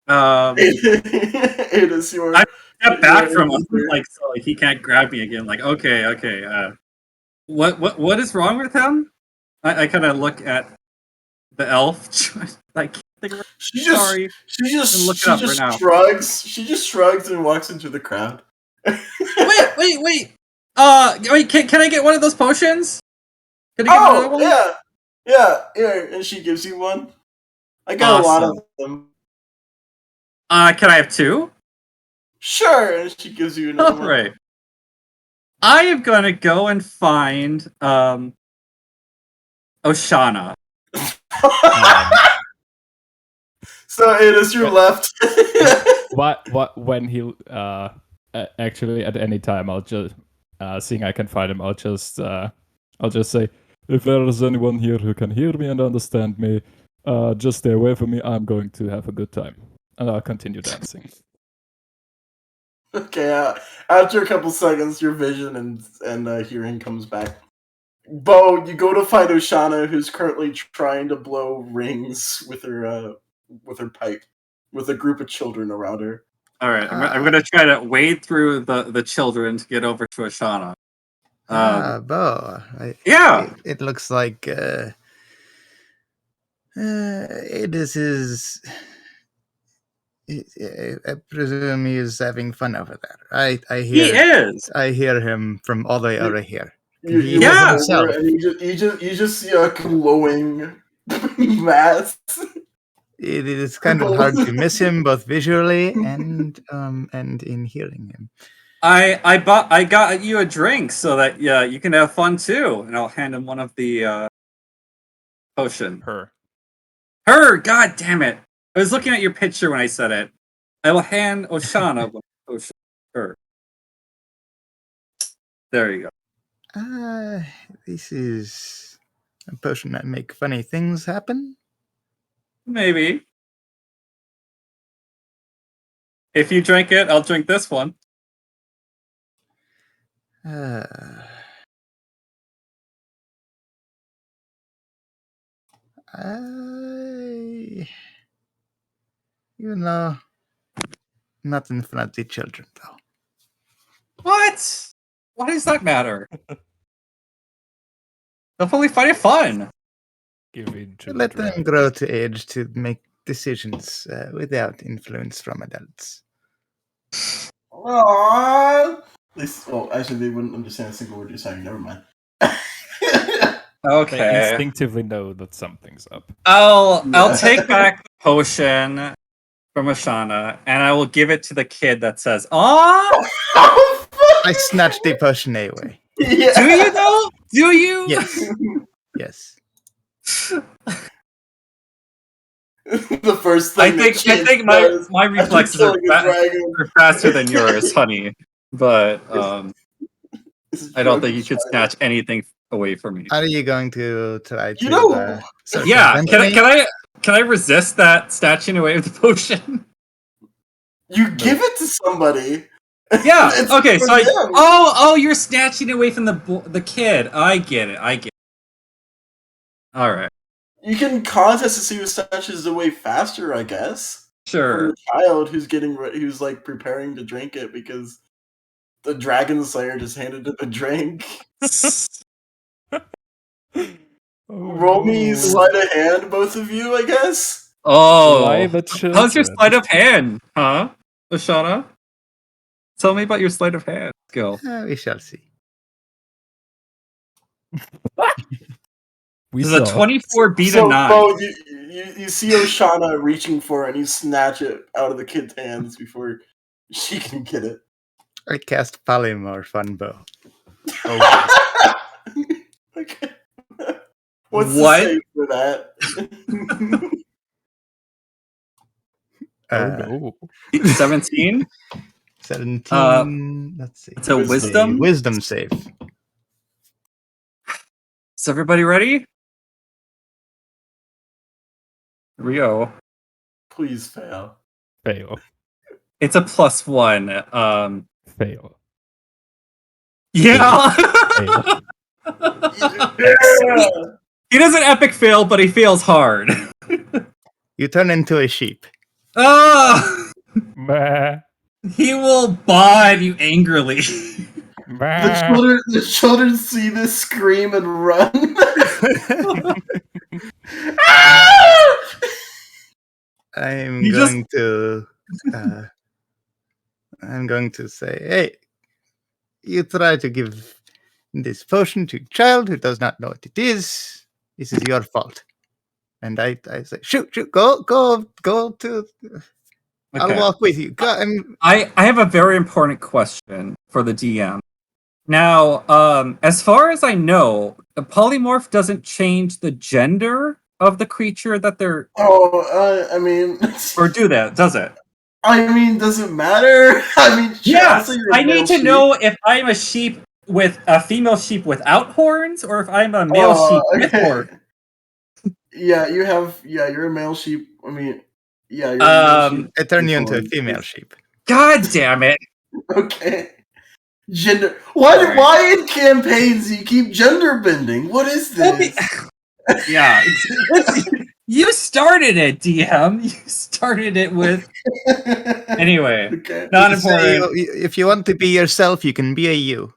It is your. Step back from him, like so he can't grab me again. Like, okay. What is wrong with him? I kind of look at the elf. Like, She sorry. She just look it up right now. shrugs. She just shrugs and walks into the crowd. Wait. Wait, can I get one of those potions? Can I get one of those? Yeah. And she gives you one. I got a lot of them. Can I have 2? Sure, and she gives you another one. Right. I am gonna go and find Oshana. So it is your left. What when he actually at any time I'll just seeing I can find him, I'll just say, if there is anyone here who can hear me and understand me, just stay away from me. I'm going to have a good time. And I'll continue dancing. Okay, after a couple seconds, your vision and hearing comes back. Bo, you go to find Oshana, who's currently trying to blow rings with her pipe, with a group of children around her. All right, I'm gonna try to wade through the children to get over to Oshana. Bo. Yeah. It looks like it is his. I presume he is having fun over there. I hear. He is. I hear him from all the way over here. You Yeah. look over and you just see a glowing mass. It is kind of hard to miss him both visually and in hearing him. I got you a drink so that you can have fun too, and I'll hand him one of the potion. Her. God damn it! I was looking at your picture when I said it. I will hand Oshana one potion. Her. There you go. This is a potion that make funny things happen. Maybe. If you drink it, I'll drink this one. Not in front of the children, though. What? Why does that matter? They'll probably find it fun. Let them grow to age to make decisions without influence from adults. Aww. Actually, they wouldn't understand a single word you're saying. Never mind. Okay. They instinctively know that something's up. I'll take back the potion from Oshana, and I will give it to the kid that says, "Aw!" I snatched the potion away. Yeah. Do you though? Do you? Yes. Yes. The first thing I think my reflexes are faster than yours, honey. But I don't think you should snatch anything away from me. Are you going to try to? Yeah. Can I resist that snatching away of the potion? You give it to somebody. Yeah. Okay. So you're snatching away from the kid. I get it. All right. You can contest to see who snatches away faster, I guess. Sure. From the child who's like preparing to drink it because the Dragon Slayer just handed it a drink. Roll me sleight of hand, both of you, I guess. Oh, how's your sleight of hand, huh, Oshana? Tell me about your sleight of hand skill. We shall see. Does a 24 beat a 9? Bo, you see Oshana reaching for it, and you snatch it out of the kid's hands before she can get it. I cast Polymorph Fun Bow. Oh, okay. What's the save for that? Oh no. 17. 17. Let's see. It's a wisdom. Wisdom save. Is everybody ready? Here we go. Please fail. Fail. It's a +1. Fail. Yeah. Fail. Yeah. He does an epic fail, but he fails hard. You turn into a sheep. Ah! Meh. He will bod you angrily. Meh. The children see this, scream, and run. I'm You just- going to say, hey, you try to give this potion to a child who does not know what it is. This is your fault. And I say, shoot, go to. I'll Okay. walk with you. Go, I have a very important question for the DM. Now, as far as I know, the polymorph doesn't change the gender of the creature that they're, I mean, or do that? Does it? I mean, does it matter? I mean, Yes. honestly, you're a I male need to sheep. know if I'm a sheep with a female sheep without horns, or if I'm a male sheep with horns. Yeah, you're a male sheep. I mean, yeah, you're a male sheep. I turn you into a Horns. female sheep. God damn it! Okay. Gender. Why in campaigns do you keep gender bending? What is this? Yeah, you started it, DM. You started it with. Anyway, Okay. not You say important. if you want to be yourself, you can be a you.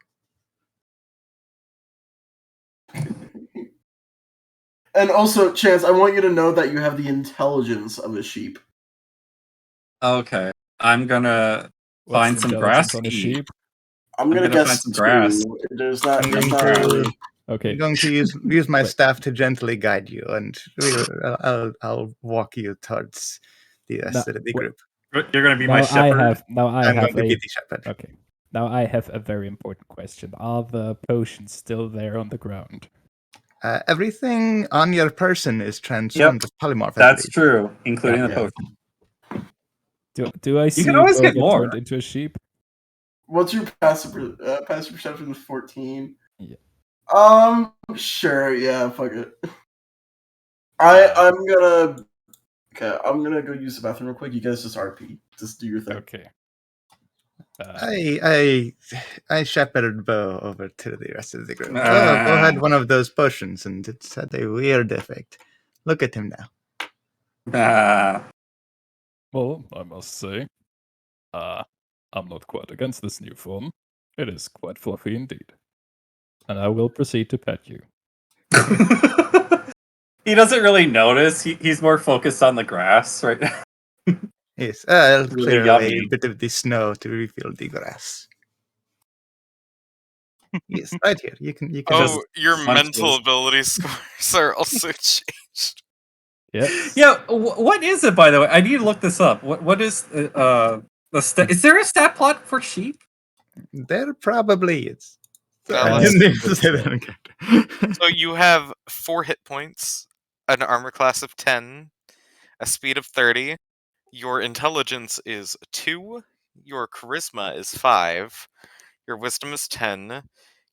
And also, Chance, I want you to know that you have the intelligence of a sheep. Okay, I'm gonna What's find the some intelligence grass on to a eat. sheep? I'm gonna gonna guess find some grass. 2. There's not. I'm There's going not to- really. Okay. I'm going to use my Wait. staff to gently guide you, and I'll walk you towards the rest of the group. You're gonna be my Now shepherd. I I'm have going to be a the shepherd. okay. Now I have a very important question. Are the potions still there on the ground? Everything on your person is transformed as polymorph. I That's believe. true, including the Yeah. potion. Do I see can always Bo get get more. turned into a sheep? What's your passive perception? 14. Yeah. Sure. Yeah. Fuck it. I'm gonna. Okay, I'm gonna go use the bathroom real quick. You guys just RP. Just do your thing. Okay. I shepherded Bo over to the rest of the group. Bo Ah. had one of those potions, and it's had a weird effect. Look at him now. Ah, Well, I must say, I'm not quite against this new form. It is quite fluffy indeed. And I will proceed to pet you. he doesn't really notice. He's more focused on the grass right now. Yes, I'll Really clear yummy. away a bit of the snow to refill the grass. Yes, right here. You can. Oh, your munch mental those. ability scores are also changed. Yeah. Yeah, what is it, by the way? I need to look this up. What is the is there a stat plot for sheep? There probably is. Now I let's- didn't even say that again. So you have 4 hit points, an armor class of 10, a speed of 30, your intelligence is 2, your charisma is 5, your wisdom is 10,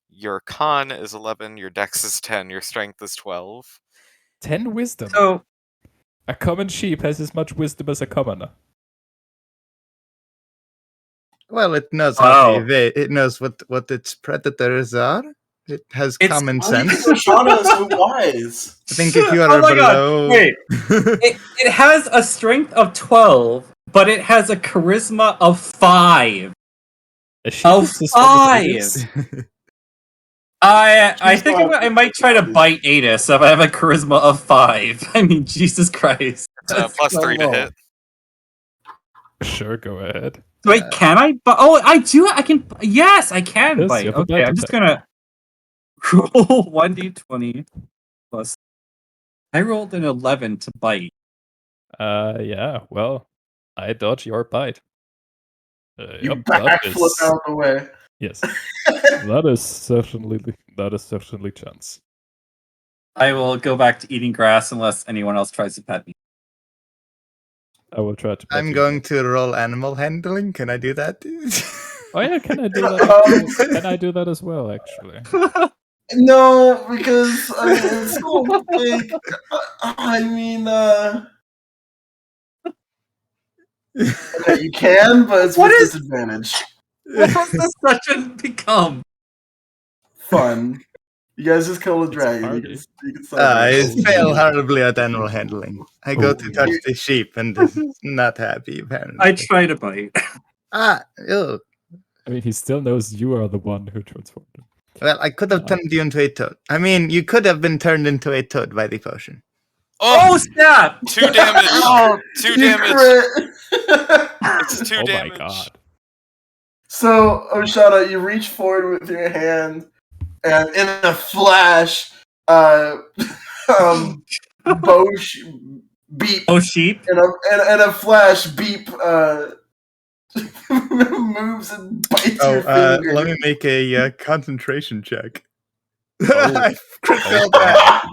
your con is 11, your dex is 10, your strength is 12. 10 wisdom. So A common sheep has as much wisdom as a commoner. Well, it knows Wow. it knows what its predators are. It has It's- common Why do you sense. think Rashana is so wise? I think if you are Oh my God, below, wait. it has a strength of 12, but it has a charisma of 5. A sheep Of is the strongest it 5! is. I She's think not- I might try to bite Adis if I have a charisma of 5. I mean, Jesus Christ. So That's so +3 to low. hit. Sure, go ahead. Wait, can I? Oh, I do. I can. Yes, I can Yes, bite. you have a Okay, bite I'm just attack. gonna roll 1d20 plus. I rolled an 11 to bite. Yeah, well, I dodge your bite. You Yep, that backflip is, out the way. yes, that is certainly chance. I will go back to eating grass unless anyone else tries to pet me. I will try to. I'm going to roll animal handling. Can I do that? Oh yeah, can I do that? Can I do that as well? Actually, No, because I mean, it's so big. I mean, okay, you can, but it's What with is- disadvantage. What has this session become? Fun. You guys just kill a It's a dragon. party. You can I celebrate. fail horribly at animal handling. I go to Oh. touch the sheep and is not happy, apparently. I try to bite. Ew. I mean, he still knows you are the one who transformed him. Well, I could have turned you into a toad. I mean, you could have been turned into a toad by the potion. Oh, snap! 2 damage. Oh, 2 you damage. crit. It's 2 Oh damage. my god! So, Oshana, you reach forward with your hand, and in a flash, beep, Oh, sheep. and a flash beep, moves and bites your finger. Let me make a concentration check. Oh. I crit failed that.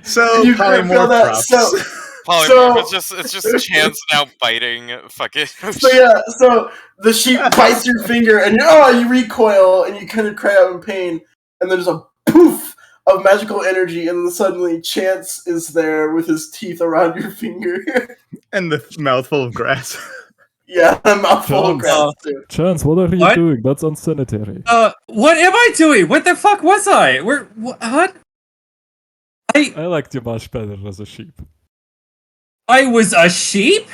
So You crit failed polymorph that, drops. so- Polymorph, it's just Chance now biting fucking. So the sheep bites your finger, and you recoil, and you kind of cry out in pain, and there's a poof of magical energy, and then suddenly Chance is there with his teeth around your finger. And the mouthful of grass. Yeah, a mouthful of Chance. grass too. Chance, what are you What? doing? That's unsanitary. What am I doing? What the fuck was I? What? I liked you much better as a sheep. I was a sheep?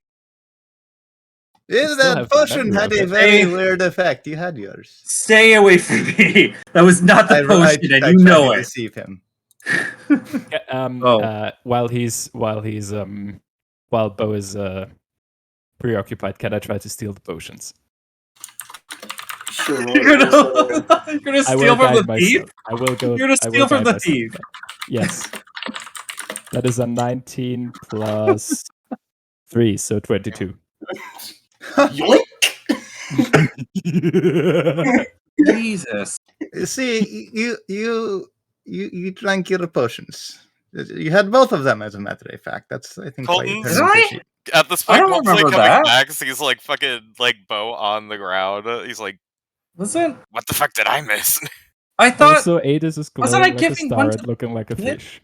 Yeah, still that have the potion memory had of a it. very Hey. weird effect. You had yours. Stay away from me. That was not the potion, and you tried know to it. deceive him. While Bo is preoccupied, can I try to steal the potions? Sure. You're gonna I steal will from the guide thief? myself. I will go. You're gonna I will steal from guide the myself thief. back. Yes. That is a 19 plus 3, so 22. Yoink! Jesus. You see, you drank your potions. You had both of them, as a matter of fact. That's, I think, why you Colton's- turned into Did I? a sheep. At this I point, don't hopefully remember coming that. back, sees like fucking like Bo on the ground. He's like, Listen, "What the fuck did I miss?" I thought. Also, Adis is glowing Wasn't I like a giving star one and to- looking like a Yeah. fish.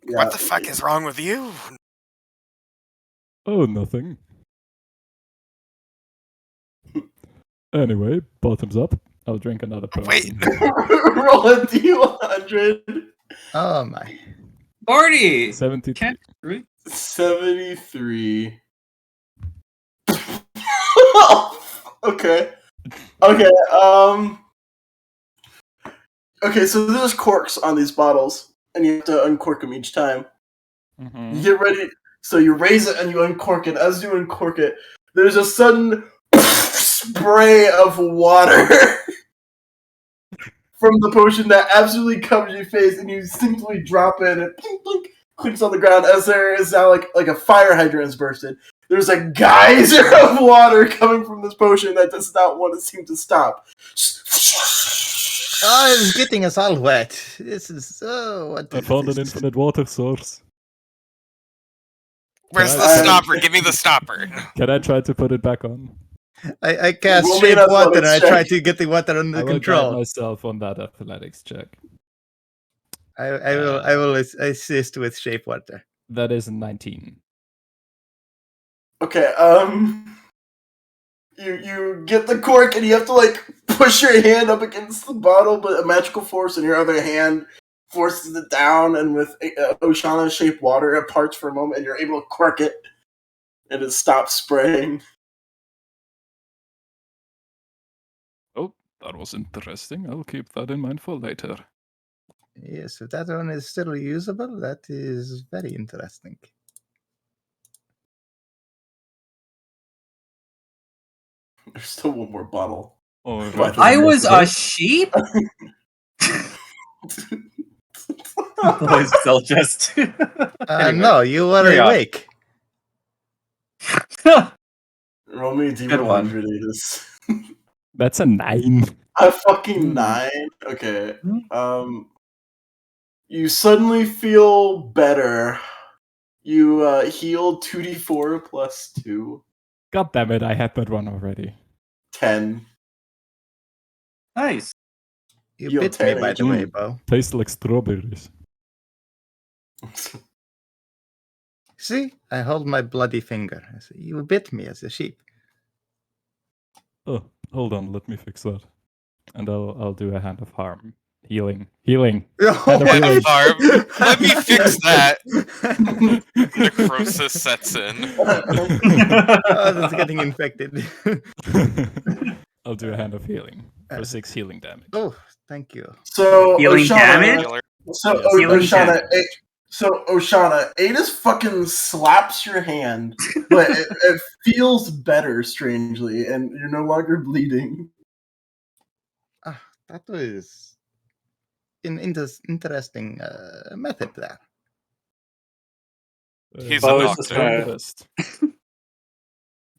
What the fuck is wrong with you? Oh, nothing. Anyway, bottoms up. I'll drink another potion. Wait. Roll a D100. Oh my. Marty! 73. Can't read. 73. Okay. Okay, so there's corks on these bottles, and you have to uncork them each time. Mhm. You get ready, so you raise it and you uncork it. As you uncork it, there's a sudden spray of water from the potion that absolutely covers your face, and you simply drop it, and it blink, blink, clinks on the ground as there is now like a fire hydrant has bursted. There's a geyser of water coming from this potion that does not want to seem to stop. Oh, it's getting us all wet. This is so. What I is found an this? infinite water source. Where's the I- stopper? Give me the stopper. Can I try to put it back on? I cast Roll me shape an water and I athletics try check. to get the water I under will guide control. myself on that athletics check. I will assist with shape water. That is a 19. Okay, you get the cork and you have to like push your hand up against the bottle, but a magical force in your other hand forces it down, and with Oshana shaped water, it parts for a moment, and you're able to cork it, and it stops spraying. Oh, that was interesting. I'll keep that in mind for later. Yes, if that one is still usable, that is very interesting. There's still one more bottle. Oh, What? I was a sheep? Boys, they'll just. Anyway. No, you were Carry on. awake. Roll me a Good one. D100, Adis. That's a 9. A fucking 9? Okay. You suddenly feel better. You heal 2d4 plus 2. God damn it! I had that one already. 10. Nice. You You have bit me, 10 by the way, HP. Bo. Tastes like strawberries. See, I hold my bloody finger. I say, you bit me as a sheep. Oh, hold on. Let me fix that. And I'll do a hand of harm. Healing. Healing. Oh, Hand of Hand of healing. harm. Let me fix that. Necrosis sets in. Oh, that's getting infected. I'll do a hand of healing for 6 healing damage. Oh, thank you. So Healing Oshana, damage? Killer. So Yes. Healing Oshana, damage. Oshana, Adis fucking slaps your hand, but it feels better strangely, and you're no longer bleeding. Ah, that was an interesting method there. He's Bo a is just doctor. gonna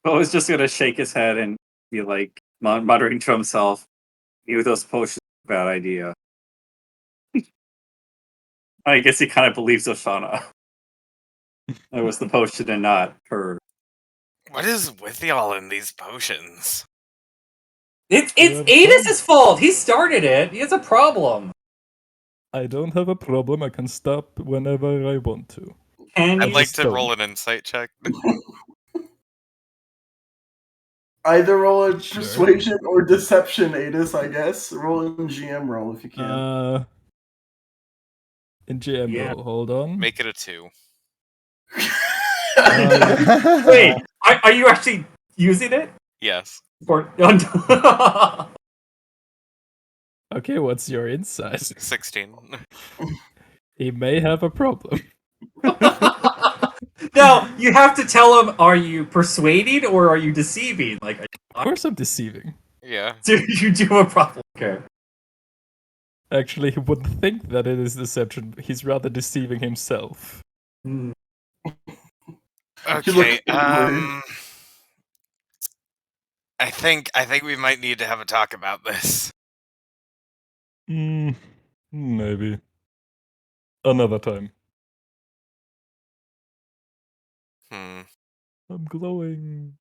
Bo is just gonna shake his head and be like muttering to himself, "Maybe those potions are a bad idea." I guess he kind of believes Oshana. It was the potion and not her. What is with y'all in these potions? It's Yeah, Adis' fault. He started it. He has a problem. I don't have a problem. I can stop whenever I want to. Can I'd you? like to don't. roll an insight check. Either roll a Sure. persuasion or deception, Adis, I guess. Roll a GM roll if you can. In GM Yeah. roll, hold on. Make it a 2. Wait, are you actually using it? Yes. For Okay, what's your insight? 16. He may have a problem. No, you have to tell him: are you persuading or are you deceiving? Like, Of course, I'm deceiving. Yeah. you do have a problem. Okay. Actually, he wouldn't think that it is deception. He's rather deceiving himself. Hmm. Okay. inward. I think we might need to have a talk about this. Maybe. Another time. Hmm. I'm glowing.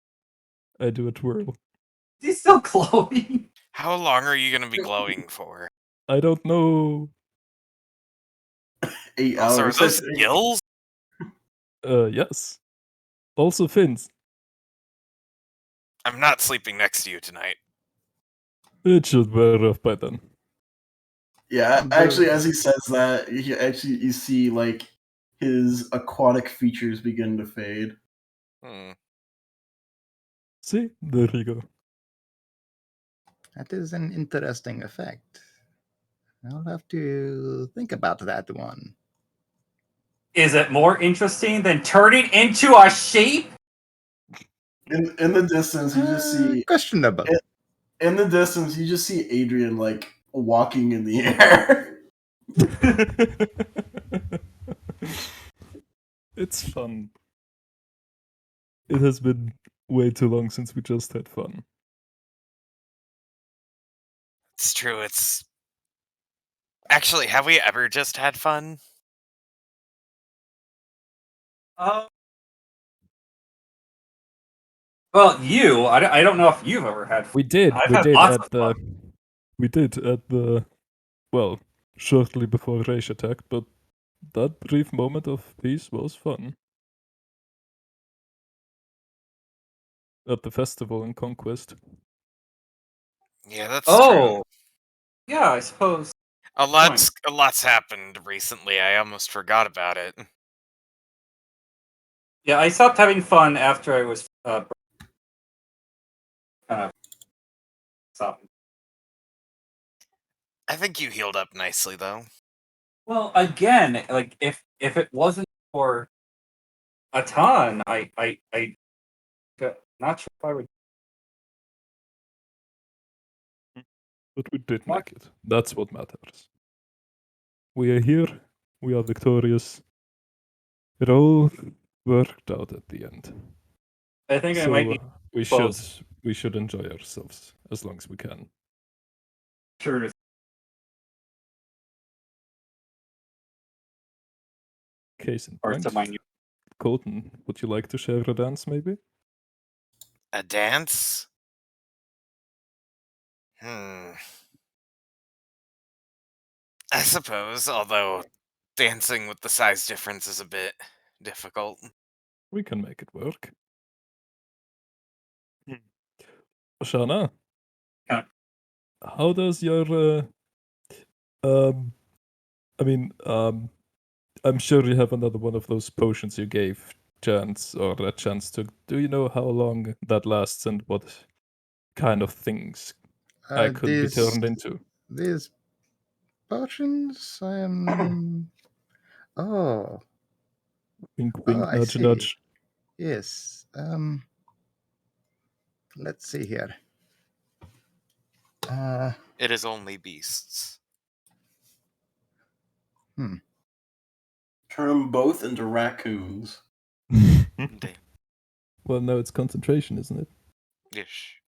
I do a twirl. He's still glowing. How long are you gonna be glowing for? I don't know. 8 Also, are hours. those gills? Yes. Also fins. I'm not sleeping next to you tonight. It should wear off by then. Yeah, actually, as he says that, you see like his aquatic features begin to fade. Hmm. See? There you go. That is an interesting effect. I'll have to think about that one. Is it more interesting than turning into a sheep? In the distance, you just see Questionable. in the distance you just see Adrian like walking in the air. It's fun. It has been way too long since we just had fun. It's true. It's actually. Have we ever just had fun? Well, I don't know if you've ever had. We did. I've We had did lots at of the. fun. We did at the. Well, shortly before Raish attacked, but that brief moment of peace was fun. At the festival in Conquest. Yeah, that's Oh, true. yeah, I suppose. A lot's happened recently. I almost forgot about it. Yeah, I stopped having fun after I was stopped. I think you healed up nicely, though. Well, again, like if it wasn't for a ton, I not sure if I would. But we did make it. That's what matters. We are here. We are victorious. It all worked out at the end. I think I So might be we should enjoy ourselves as long as we can. sure to. Case in Parts point. of my new Colton, would you like to share a dance, maybe? A dance? I suppose, although dancing with the size difference is a bit difficult. We can make it work. Shana, Yeah. how does your I'm sure you have another one of those potions you gave Chance or that Chance took. Do you know how long that lasts and what kind of things I could be turned into? These potions, I am. Oh, Wink, wink, I nudge, see. nudge. Yes. Let's see here. It is only beasts. Turn them both into raccoons. Damn. Well, no, it's concentration, isn't it? Ish.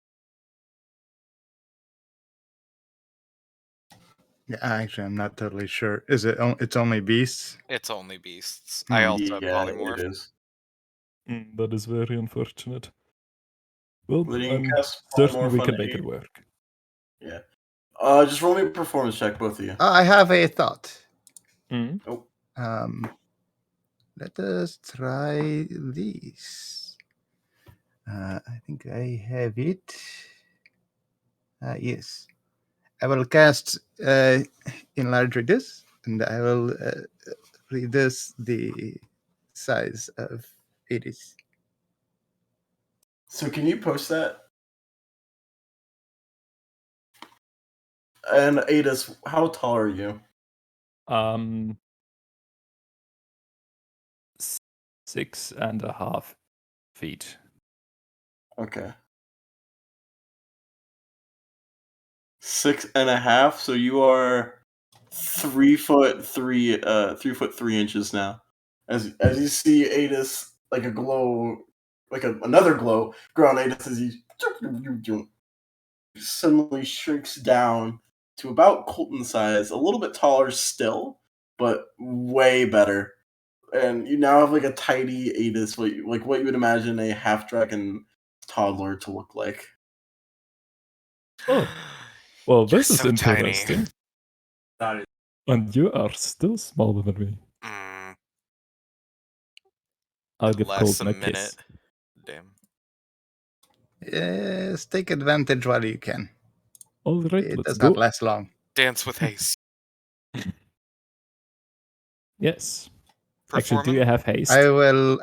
Yeah, actually, I'm not totally sure. Is it? It's only beasts. It's only beasts. I also have Yeah, polymorph. it is. That is very unfortunate. Well, Then you can I'm cast certain polymorph we on can make Aid. it work. Yeah. Just roll me a performance check, both of you. I have a thought. Oh. Let us try this. I think I have it. Yes. I will cast Enlarge Reduce, and I will reduce the size of Edis. So can you post that? And Adis, how tall are you? 6.5 feet. Okay. 6.5. So you are 3'3" now. As you see Adis, like a glow, like another glow grow on Adis as he suddenly shrinks down to about Colton size, a little bit taller still, but way better. And you now have like a tiny Adis, what you would imagine a half dragon toddler to look like. Oh, well, You're this is so tiny. interesting. That is And you are still smaller than me. I'll give Less Colton a a minute. kiss. Damn. Yes, take advantage while you can. All right, It let's does go. not last long. Dance with haste. Yes. Actually, do you have haste? I will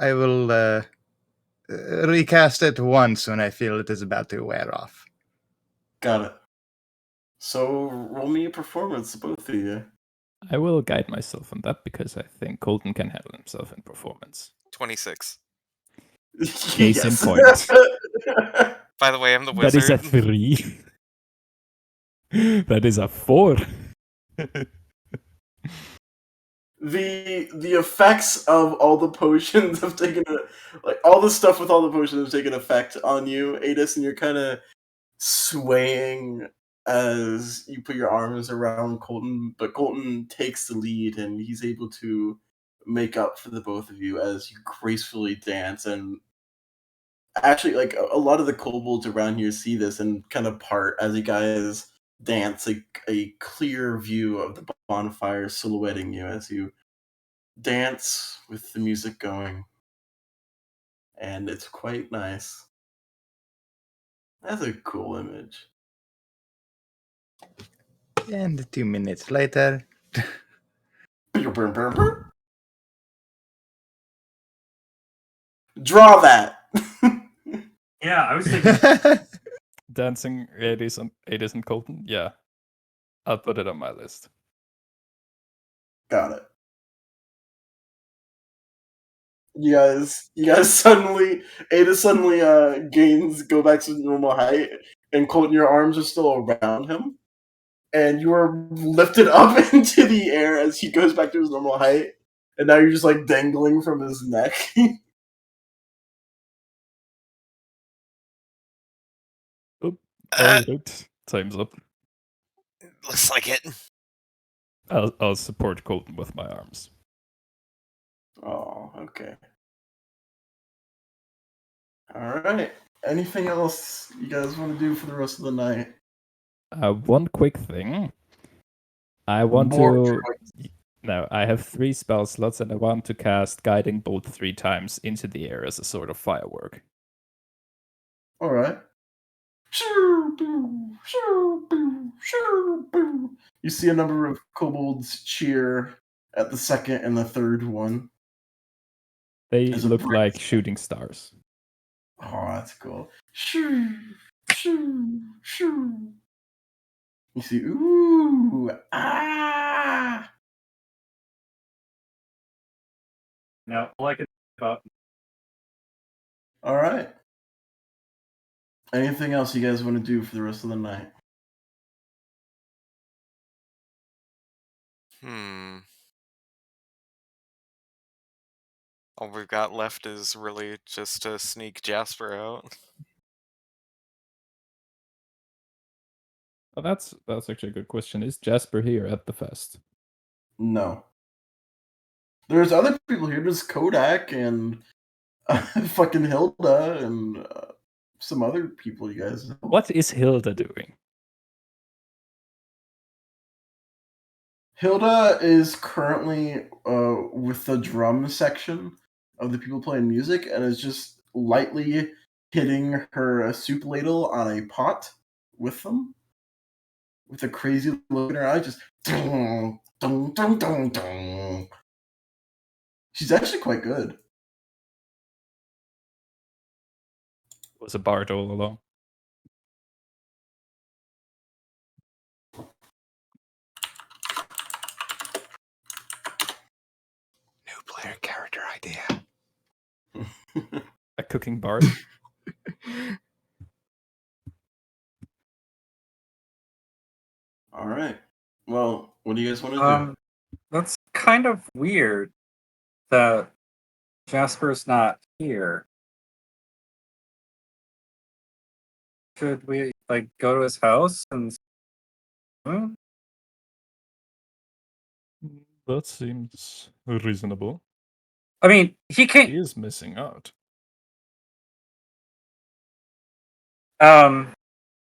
recast it once when I feel it is about to wear off. Got it. So roll me a performance, both of you. I will guide myself on that because I think Colton can handle himself in performance. 26. Case in point. By the way, I'm the That wizard. is a 3. That is a 4. The effects of all the potions have taken all the stuff with all the potions have taken effect on you, Adis, and you're kind of swaying as you put your arms around Colton, but Colton takes the lead and he's able to make up for the both of you as you gracefully dance. And actually, like a lot of the kobolds around here see this and kind of part as you guys dance, a clear view of the bonfire silhouetting you as you dance with the music going. And it's quite nice. That's a cool image. And 2 minutes later. Draw that! yeah. I was thinking. Dancing Adis and Colton? Yeah. I'll put it on my list. Got it. You guys suddenly, Ada suddenly go back to normal height, and Colton, your arms are still around him, and you are lifted up into the air as he goes back to his normal height, and now you're just like dangling from his neck. Alright, time's up. Looks like it. I'll support Colton with my arms. Oh, okay. All right. Anything else you guys want to do for the rest of the night? One quick thing. I want More to. No, I have 3 spell slots, and I want to cast Guiding Bolt 3 times into the air as a sort of firework. All right. You see a number of kobolds cheer at the second and the third one. They As a look bright- like shooting stars. Oh, that's cool. You see, ooh, ah. No, all I can about All right. Anything else you guys want to do for the rest of the night? All we've got left is really just to sneak Jasper out. Oh, that's actually a good question. Is Jasper here at the fest? No. There's other people here. There's Kodak and fucking Hilda and some other people you guys know. What is Hilda doing? Hilda is currently with the drum section of the people playing music and is just lightly hitting her soup ladle on a pot with them. With a crazy look in her eye, just dun, dun, dun, dun, dun. She's actually quite good. Was a bard all along. New player character idea. A cooking bard. All right. Well, what do you guys want to do? That's kind of weird that Jasper's not here. Should we like go to his house and? Hmm? That seems reasonable. I mean, he can't. He is missing out.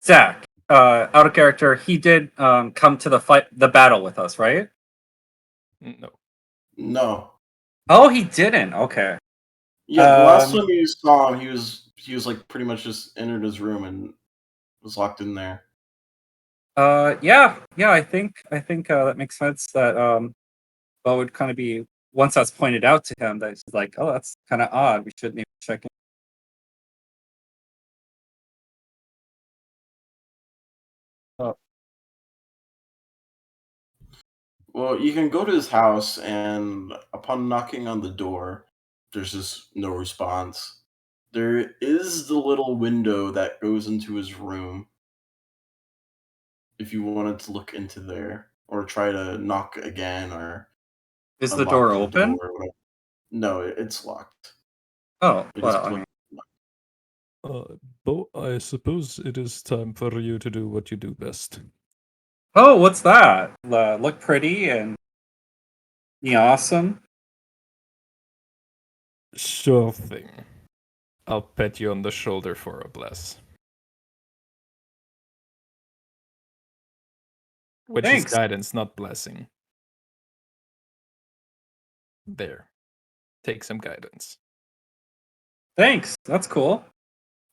Zach, out of character, he did come to the battle with us, right? No. No. Oh, he didn't. Okay. Yeah, the last time you saw him, he was like pretty much just entered his room and was locked in there. Yeah. I think that makes sense. That what would kind of be once that's pointed out to him that he's like, oh, that's kind of odd. We should maybe check in. Oh. Well, you can go to his house, and upon knocking on the door, there's just no response. There is the little window that goes into his room. If you wanted to look into there, or try to knock again, or Is the door unlock the open? door or whatever. No, it's locked. Oh, It is well, I clo- mean, Bo, I suppose it is time for you to do what you do best. oh, what's that? Look pretty and be awesome. Sure thing. I'll pat you on the shoulder for a bless. Which Thanks. is guidance, not blessing. There. Take some guidance. Thanks. That's cool.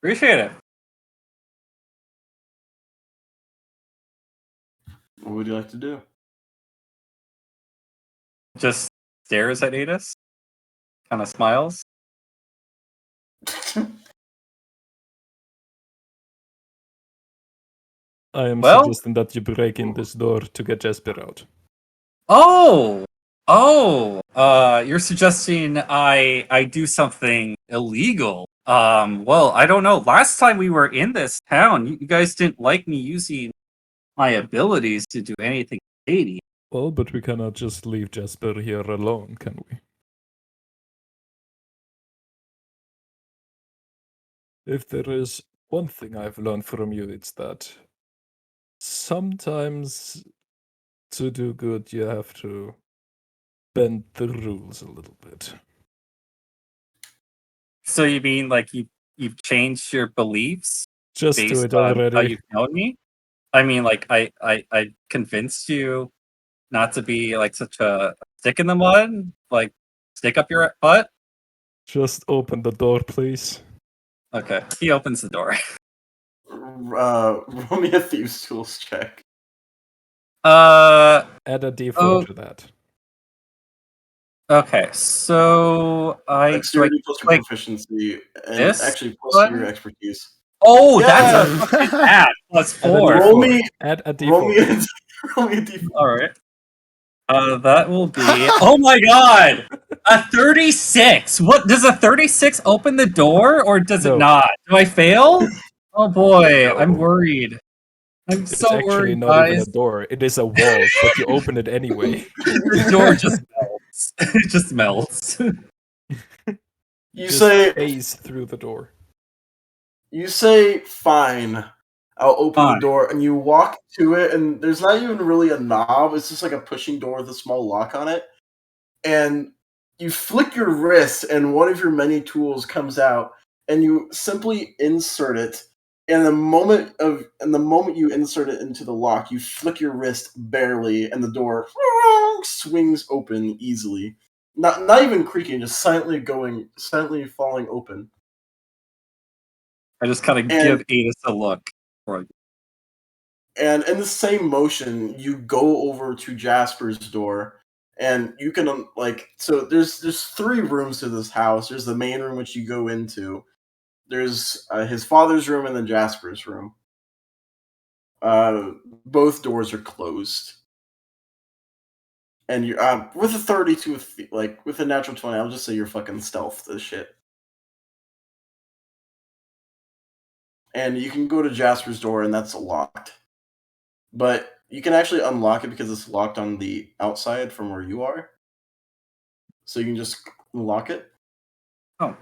Appreciate it. What would you like to do? Just stares at Adis. Kind of smiles. I am Well- suggesting that you break in this door to get Jasper out. Oh, you're suggesting I do something illegal. Well, I don't know. Last time we were in this town, you guys didn't like me using my abilities to do anything shady. Well, but we cannot just leave Jasper here alone, can we? If there is one thing I've learned from you, it's that sometimes to do good, you have to bend the rules a little bit. So you mean like you you've changed your beliefs Just do based it on how already. you've known me. I mean, like I convinced you not to be like such a stick in the mud, like stick up your butt. Just open the door, please. Okay, he opens the door. Roll me a thieves' tools check. Add a d4 Oh. to that. Okay, so I Dexterity plus your like proficiency, and this actually plus button? your expertise. Oh, Yeah! that's a fucking add plus Add a 4. d4. Roll me, Add a d4. roll me a d4. All right. That will be. Oh my god! A 36! What does a 36 open the door or does it No. not? Do I fail? Oh boy, No. I'm worried. I'm It's so actually worried, not even a guys. door. It is a wall, but you open it anyway. The door just melts. It just melts. You Just say, phase through the door. fine, I'll open Fine. the door, and you walk to it, and there's not even really a knob, it's just like a pushing door with a small lock on it. And you flick your wrist, and one of your many tools comes out, and you simply insert it. And the moment you insert it into the lock, you flick your wrist barely, and the door swings open easily. Not even creaking, just silently falling open. I just kind of give Adis a look. And in the same motion, you go over to Jasper's door, and you can so there's 3 rooms to this house. There's the main room which you go into. There's his father's room and then Jasper's room. Both doors are closed. And you're with a 32, with a natural 20, I'll just say you're fucking stealth this shit. And you can go to Jasper's door, and that's locked. But you can actually unlock it because it's locked on the outside from where you are. So you can just unlock it. Oh.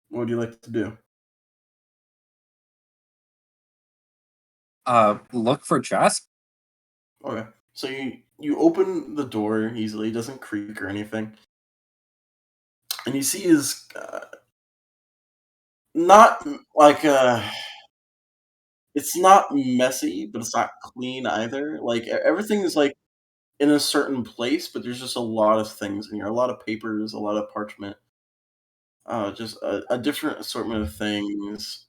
What would you like to do? Look for Jasper. Okay. So you open the door easily, it doesn't creak or anything. And you see his not like it's not messy, but it's not clean either. Like everything is like in a certain place, but there's just a lot of things in here. A lot of papers, a lot of parchment. Just a different assortment of things.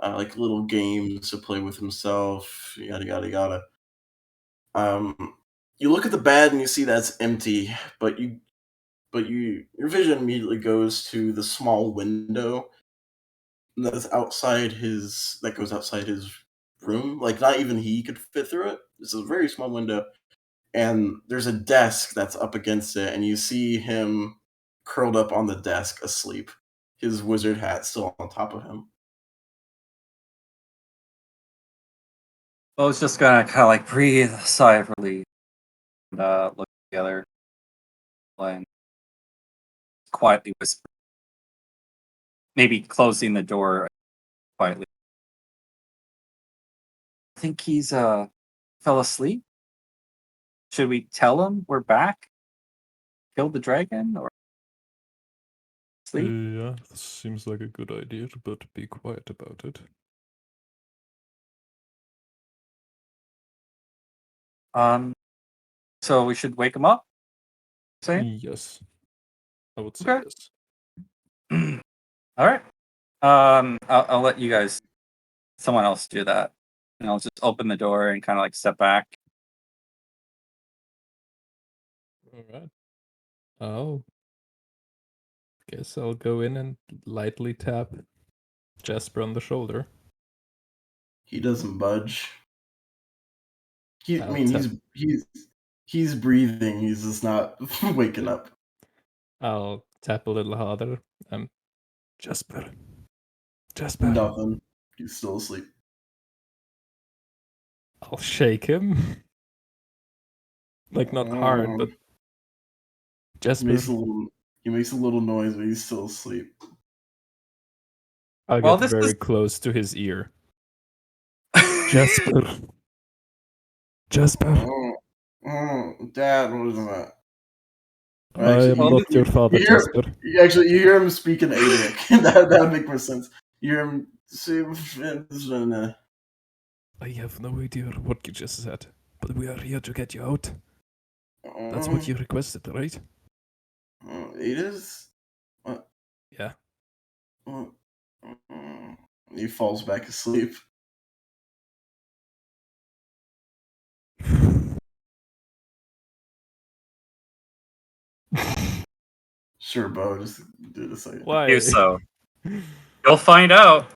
Like little games to play with himself, yada yada yada. You look at the bed and you see that's empty, but your vision immediately goes to the small window that goes outside his room. Like not even he could fit through it. It's a very small window, and there's a desk that's up against it, and you see him curled up on the desk asleep. His wizard hat still on top of him. I was just gonna kind of like breathe a sigh of relief and look together and quietly whisper. Maybe closing the door quietly. I think he's fell asleep. Should we tell him we're back? Killed the dragon or sleep? Yeah, this seems like a good idea, but be quiet about it. So we should wake him up? Say? Yes. I would say Okay. yes. All right. I'll let you guys, someone else do that. And I'll just open the door and kind of like step back. Alright. Oh. Guess I'll go in and lightly tap Jasper on the shoulder. He doesn't budge. He's breathing. He's just not waking up. I'll tap a little harder. Jasper. Nothing. He's still asleep. I'll shake him. Like not hard, but Jasper. He makes a little noise, but he's still asleep. I'll get very close to his ear. Jasper. Dad, what is that? I am not your father, Jasper. You hear him speak in Adic. That would make more sense. You're I have no idea what you just said, but we are here to get you out. That's what you requested, right? It is. Yeah. He falls back asleep. Sure, Bo, just do this. Why? Do so. You'll find out.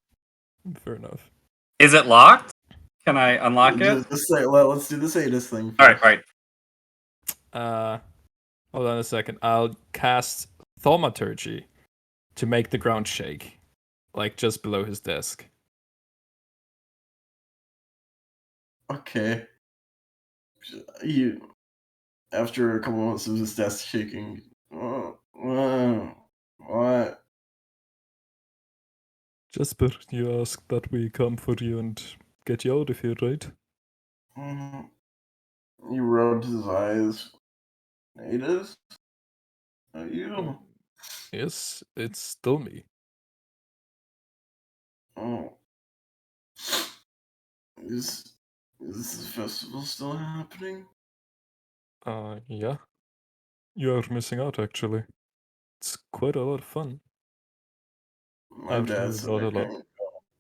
Fair enough. Is it locked? Can I unlock it? Just say, let's do the sadist thing. All right. Hold on a second. I'll cast Thaumaturgy to make the ground shake, like just below his desk. Okay. After a couple months of his desk shaking. What? Jasper, you asked that we come for you and get you out of here, right? He rubbed his eyes. It is? Are you? Yes, it's still me. Oh. Is this festival still happening? Yeah. You are missing out, actually. It's quite a lot of fun. My dad said I can't.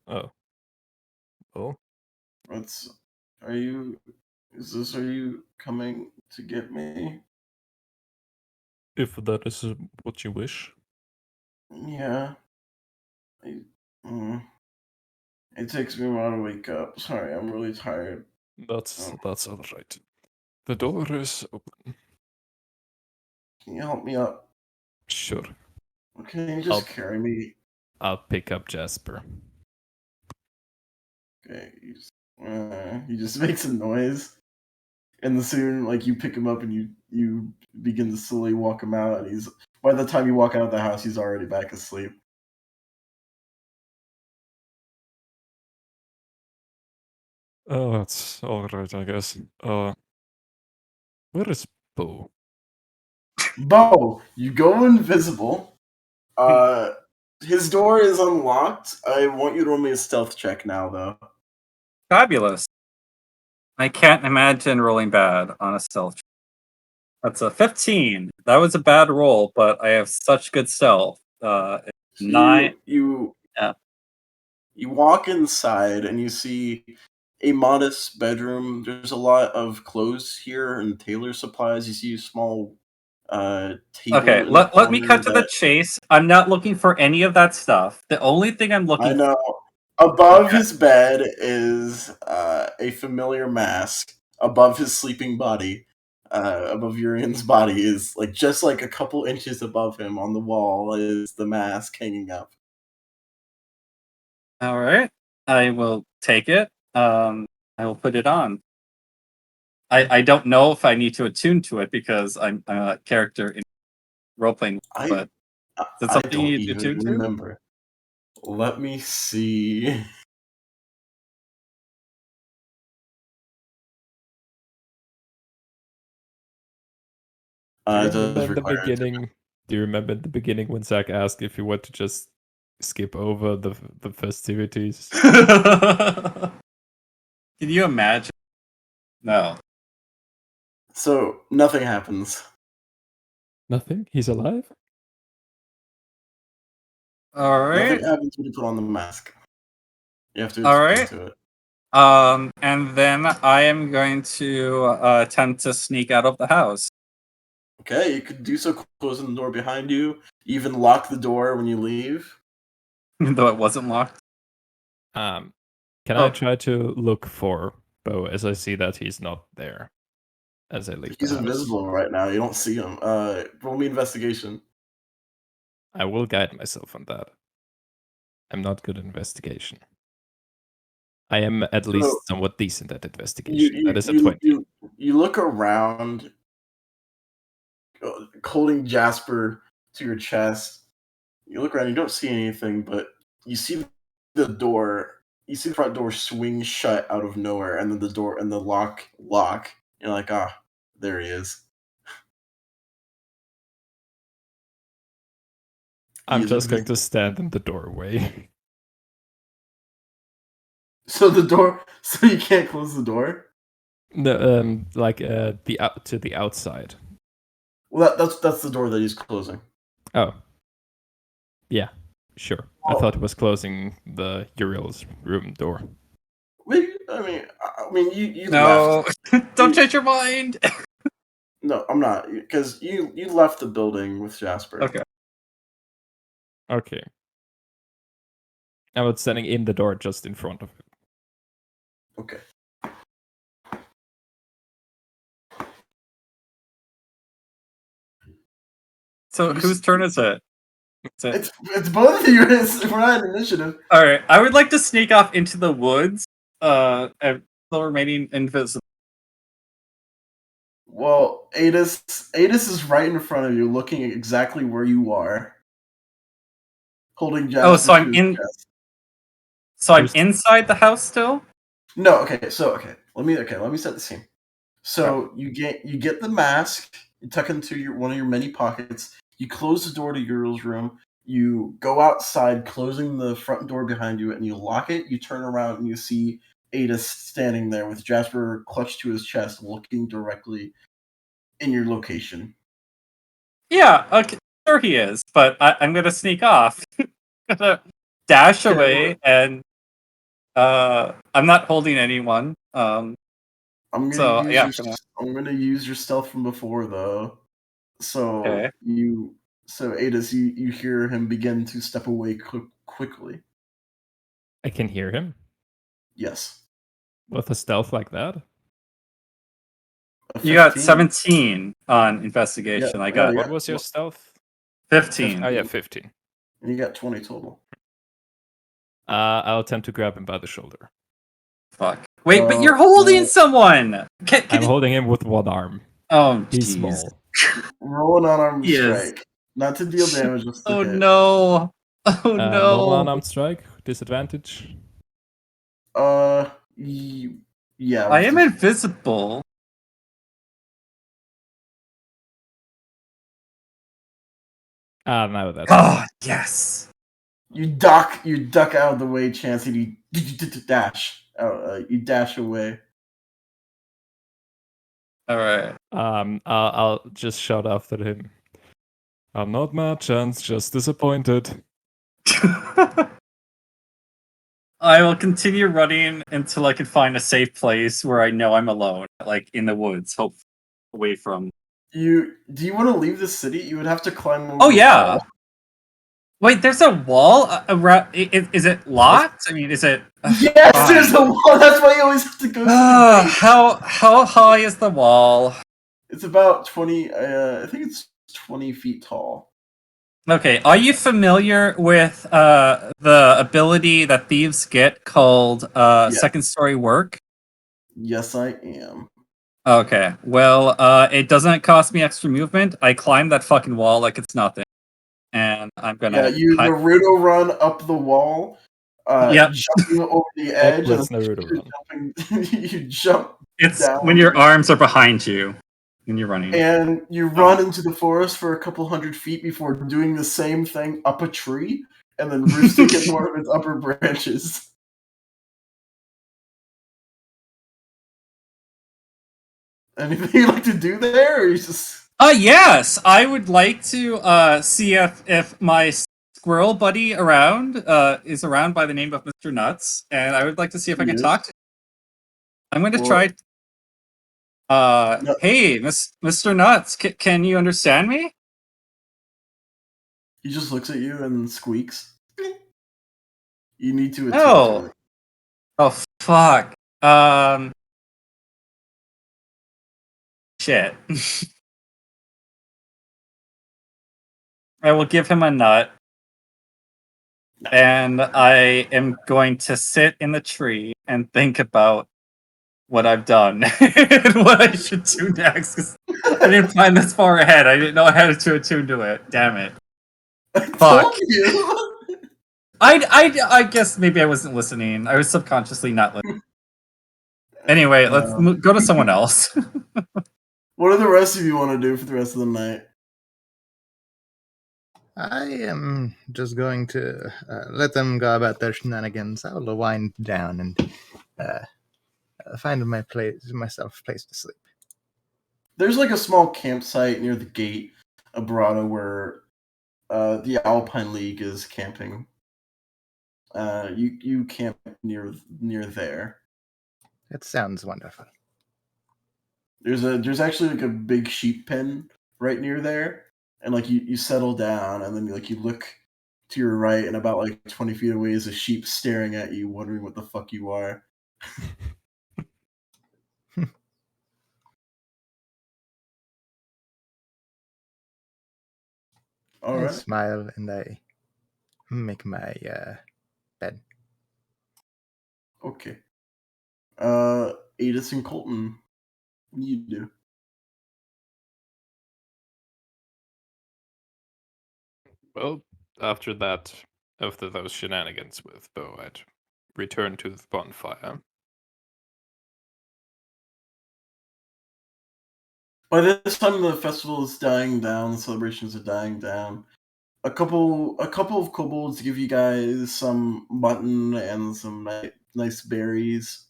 Oh. Oh? Are you coming to get me? If that is what you wish. Yeah. It takes me a while to wake up. Sorry, I'm really tired. That's all right. The door is open. Can you help me up? Sure. Can you just carry me? I'll pick up Jasper. Okay. He just makes a noise. And then soon, like, you pick him up and you begin to slowly walk him out. And by the time you walk out of the house, he's already back asleep. Oh, that's alright, I guess. Where is Bo? Bo, you go invisible. His door is unlocked. I want you to roll me a stealth check now, though. Fabulous. I can't imagine rolling bad on a stealth check. That's a 15. That was a bad roll, but I have such good stealth. 9. You walk inside and you see a modest bedroom. There's a lot of clothes here and tailor supplies. You see a small table. Okay, let me cut to the chase. I'm not looking for any of that stuff. The only thing I'm looking I know. Above his bed is a familiar mask. Above his sleeping body, above Urian's body, is just a couple inches above him on the wall is the mask hanging up. All right, I will take it. I will put it on. I don't know if I need to attune to it because I'm a character in role playing, but is that something you need to attune to? Remember. Let me see. Do you remember in the beginning when Zach asked if you want to just skip over the festivities? Can you imagine? No. So nothing happens. Nothing? He's alive? All right. Nothing happens when you put on the mask. You have to attune to it. And then I am going to attempt to sneak out of the house. Okay, you could do so closing the door behind you. Even lock the door when you leave. Even though it wasn't locked. Can I try to look for Bo as I see that he's not there? As I leave. He's invisible right now. You don't see him. Roll me investigation. I will guide myself on that. I'm not good at investigation. I am at least somewhat decent at investigation. That is a 20. You look around, holding Jasper to your chest. You look around, you don't see anything, but you see the door. You see the front door swing shut out of nowhere, and then the door and the lock. You're like, there he is. I'm just going to stand in the doorway. So the door. So you can't close the door. No, the out to the outside. Well, that's the door that he's closing. Oh, yeah, sure. I Oh. thought it was closing the Uriel's room door. Maybe, I mean, you No, left. don't change your mind. No, I'm not, because you left the building with Jasper. Okay. Okay. I was standing in the door just in front of it. Okay. So whose turn is it? It's both of you. We're not an initiative. All right. I would like to sneak off into the woods. And still remaining invisible. Well, Adis is right in front of you, looking exactly where you are, holding Jasper. Oh, so I'm to his in. chest. So I'm inside the house still. No, okay. So let me set the scene. So you get the mask, you tuck it into one of your many pockets. You close the door to Uriel's room. You go outside, closing the front door behind you, and you lock it. You turn around and you see Ada standing there with Jasper clutched to his chest, looking directly in your location. Yeah, okay, sure he is, but I'm gonna sneak off. Gonna dash away, and I'm not holding anyone. I'm gonna So use yeah, I'm gonna use your stealth from before though. So Okay. Adis, you hear him begin to step away quickly. I can hear him Yes. with a stealth like that. You got 15? 17 on investigation. I got What was your stealth? 15. Oh yeah, 15. And you got 20 total. I'll attempt to grab him by the shoulder. Fuck. Wait, but you're holding no. someone. Can I'm you- holding him with one arm. Oh, He's jeez. small. Roll an unarmed Yes. strike. Not to deal damage, just to Oh hit. no. Oh Normal no. unarmed strike, disadvantage. Yeah. I am invisible. No, that's Oh, yes. You duck out of the way, Chance, and you dash. You dash away. All right. I'll just shout after him. I'm not mad, Chance, just disappointed. I will continue running until I can find a safe place where I know I'm alone, like in the woods, hope away from. Do you want to leave the city? You would have to climb over Oh the yeah. wall. Wait, there's a wall around. Is it locked? I mean, is it? Yes, fine. there's a wall. That's why you always have to go. How high is the wall? It's about 20. I think it's 20 feet tall. Okay, are you familiar with the ability that thieves get called second story work? Yes, I am. Okay, well, it doesn't cost me extra movement. I climb that fucking wall like it's nothing, and I'm gonna. Yeah, you Naruto run up the wall. Yep. Jumping over the edge. was and Naruto run. you jump. It's down. when your arms are behind you and you're running. And you run into the forest for a couple hundred feet before doing the same thing up a tree, and then roosting in one of its upper branches. Anything you'd like to do there, or you just? Yes, I would like to see if my squirrel buddy is around by the name of Mr. Nuts, and I would like to see if I can talk to him. I'm going to try. No. Hey, Mr. Nuts, can you understand me? He just looks at you and squeaks. You need to. No. Oh fuck. Shit. I will give him a nut. And I am going to sit in the tree and think about what I've done and what I should do next. 'Cause I didn't plan this far ahead. I didn't know how to attune to it. Damn it. Fuck. I guess maybe I wasn't listening. I was subconsciously not listening. Anyway, let's go to someone else. What do the rest of you want to do for the rest of the night? I am just going to let them go about their shenanigans. I will wind down and find myself a place to sleep. There's like a small campsite near the gate of Barada where the Alpine League is camping. You camp near there. It sounds wonderful. There's actually like a big sheep pen right near there, and like you settle down, and then like you look to your right, and about like 20 feet away is a sheep staring at you, wondering what the fuck you are. All I right. smile and I make my bed. Okay. Adis and Colton, what do you do? Well, after those shenanigans with Bo, I'd return to the bonfire. By this time, the festival is dying down. The celebrations are dying down. A couple of kobolds give you guys some mutton and some nice berries,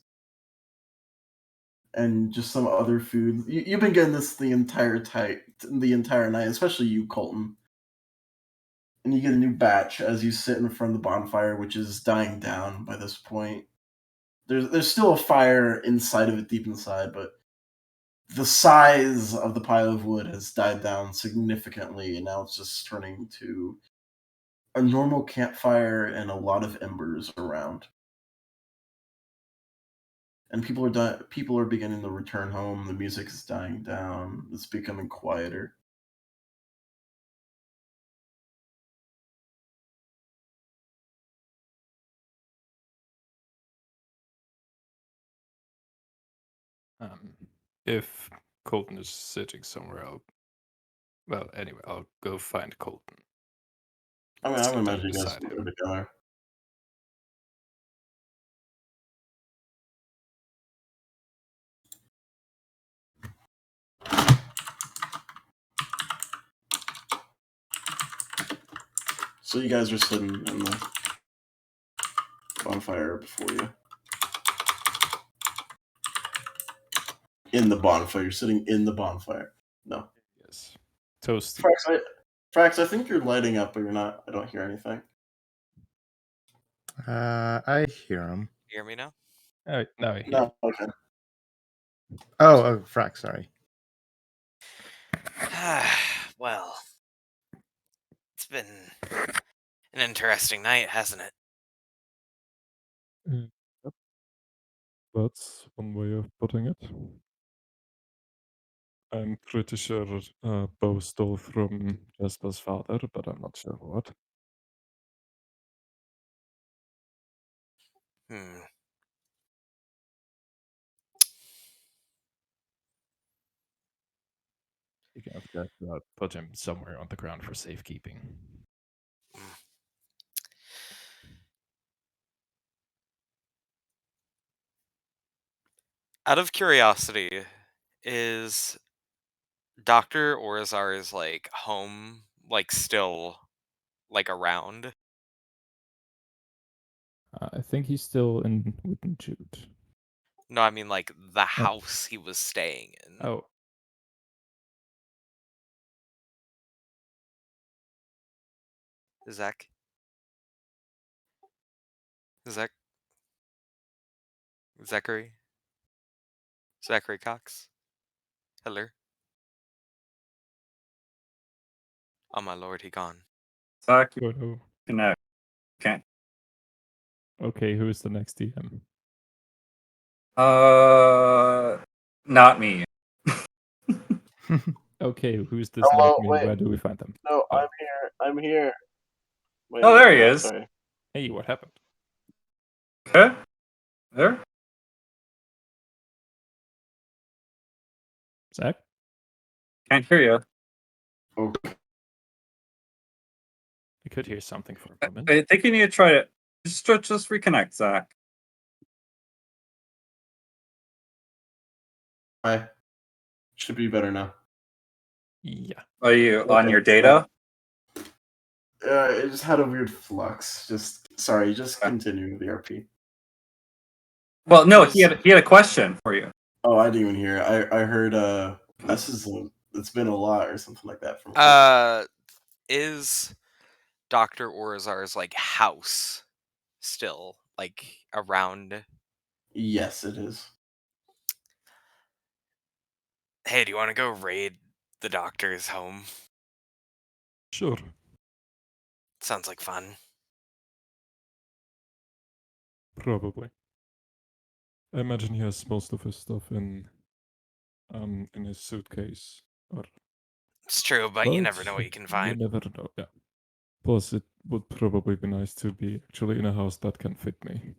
and just some other food. You've been getting this the entire night, especially you, Colton. And you get a new batch as you sit in front of the bonfire, which is dying down by this point. There's still a fire inside of it, deep inside, but the size of the pile of wood has died down significantly, and now it's just turning to a normal campfire and a lot of embers around. And people are beginning to return home. The music is dying down. It's becoming quieter. If Colton is sitting somewhere, I'll go find Colton. I would Sit down imagine you guys beside can him. go together. So you guys are sitting in the bonfire before you. In the bonfire. You're sitting in the bonfire. No. Yes. Toasty. Frax, I think you're lighting up, but you're not. I don't hear anything. I hear him. Hear me now? Now I hear. No, okay. Oh, Frack, sorry. Well, it's been an interesting night, hasn't it? Yep. That's one way of putting it. I'm pretty sure Bo stole from Jasper's father, but I'm not sure what. Speaking of that, put him somewhere on the ground for safekeeping. Out of curiosity, is Dr. Orizar's like home like still like around? I think he's still in Wooden Jude. No, I mean like the house he was staying in. Oh. Zach? Zachary? Zachary Cox? Hello? Oh my lord, he gone. Zach, Oh, no. connect. Can't. Okay, who is the next DM? Not me. Okay, who's this Hello, not me? wait. Where do we find them? No, Oh. I'm here. Wait, Oh, there he is. Sorry. Hey, what happened? Okay. There. Zach? Can't hear you. Okay. I could hear something for a moment. I think you need to try to just reconnect, Zach. Hi. Should be better now. Yeah. Are you on Okay, your data? It just had a weird flux. Just continue the RP. Well, no, he had a question for you. Oh, I didn't even hear. I heard. It's been a lot or something like that from. Is Dr. Orzar's like house still like around? Yes, it is. Hey, do you want to go raid the doctor's home? Sure. Sounds like fun. Probably. I imagine he has most of his stuff in his suitcase. Or It's true, but you never know what you can find. You never know, yeah. Plus, it would probably be nice to be actually in a house that can fit me.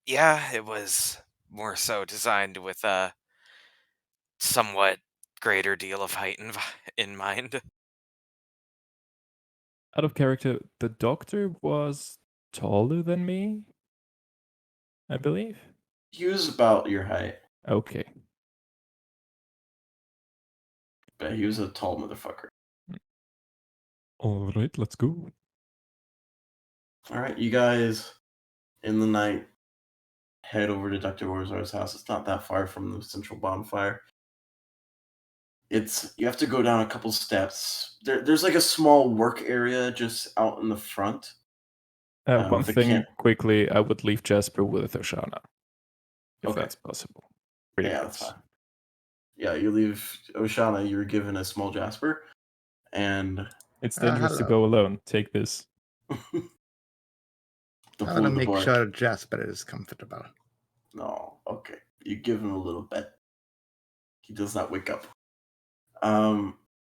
Yeah, it was more so designed with a somewhat greater deal of height in mind. Out of character, the doctor was taller than me, I believe. He was about your height. Okay. But he was a tall motherfucker. All right, let's go. All right, you guys, in the night, head over to Dr. Orzar's house. It's not that far from the central bonfire. You have to go down a couple steps. There's like a small work area just out in the front. One thing quickly, I would leave Jasper with Oshana, if that's possible. Pretty that's fine. Yeah, you leave Oshana. You're given a small Jasper, and it's dangerous to go alone. Take this. I want to make sure Jasper is comfortable. No, okay. You give him a little bit. He does not wake up.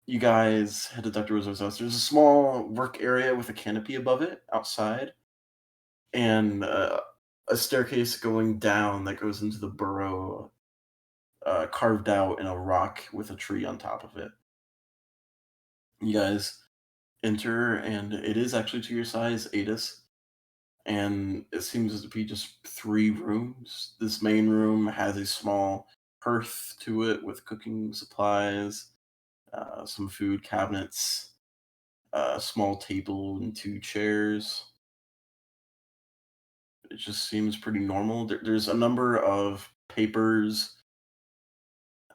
You guys head to Dr. Orzar's house. There's a small work area with a canopy above it outside, and a staircase going down that goes into the burrow, carved out in a rock with a tree on top of it. You guys enter, and it is actually to your size, Adis. And it seems to be just 3 rooms. This main room has a small hearth to it with cooking supplies, some food cabinets, a small table and 2 chairs. It just seems pretty normal. There's a number of papers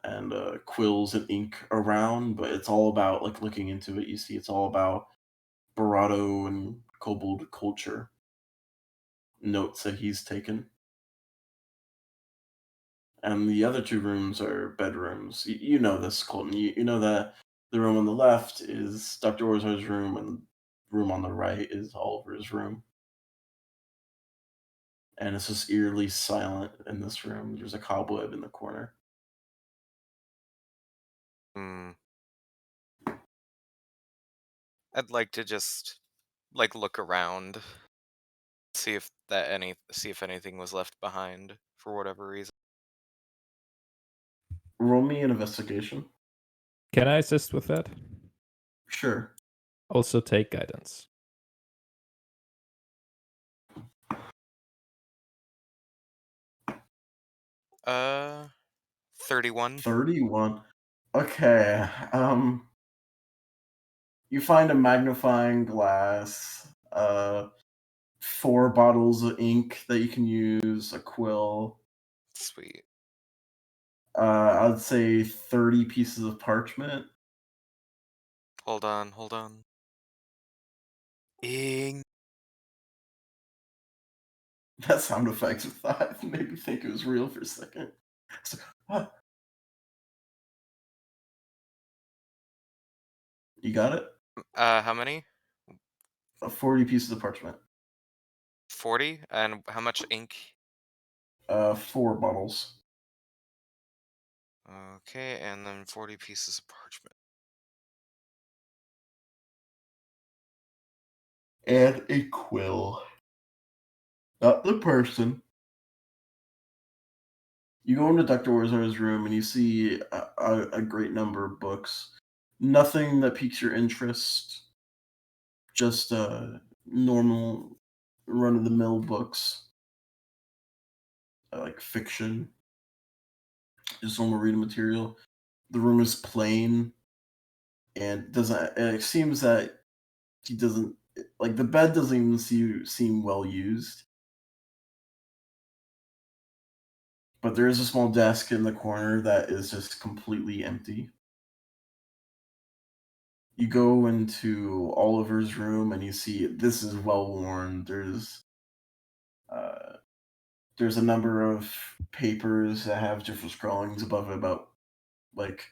and quills and ink around, but it's all about, like, looking into it, you see it's all about Barado and Kobold culture. Notes that he's taken. And the other 2 rooms are bedrooms. You know this, Colton. You know that the room on the left is Dr. Orzar's room, and the room on the right is Oliver's room. And it's just eerily silent in this room. There's a cobweb in the corner. I'd like to just like look around, see if anything was left behind for whatever reason. Roll me an investigation. Can I assist with that? Sure. Also take guidance. 31. 31. Okay. You find a magnifying glass, 4 bottles of ink that you can use, a quill. Sweet. I'd say 30 pieces of parchment. Hold on. Ing. That sound effect made me think it was real for a second. So, what? You got it? How many? 40 pieces of parchment. 40? And how much ink? 4 bottles. Okay, and then 40 pieces of parchment. And a quill. Not the person. You go into Dr. Orzar's room and you see a great number of books. Nothing that piques your interest. Just normal run-of-the-mill books. Like fiction. Just normal reading material. The room is plain. And it seems that he doesn't like the bed doesn't even seem well used. But there is a small desk in the corner that is just completely empty. You go into Oliver's room and you see this is well worn. There's a number of papers that have different scrawlings above it about like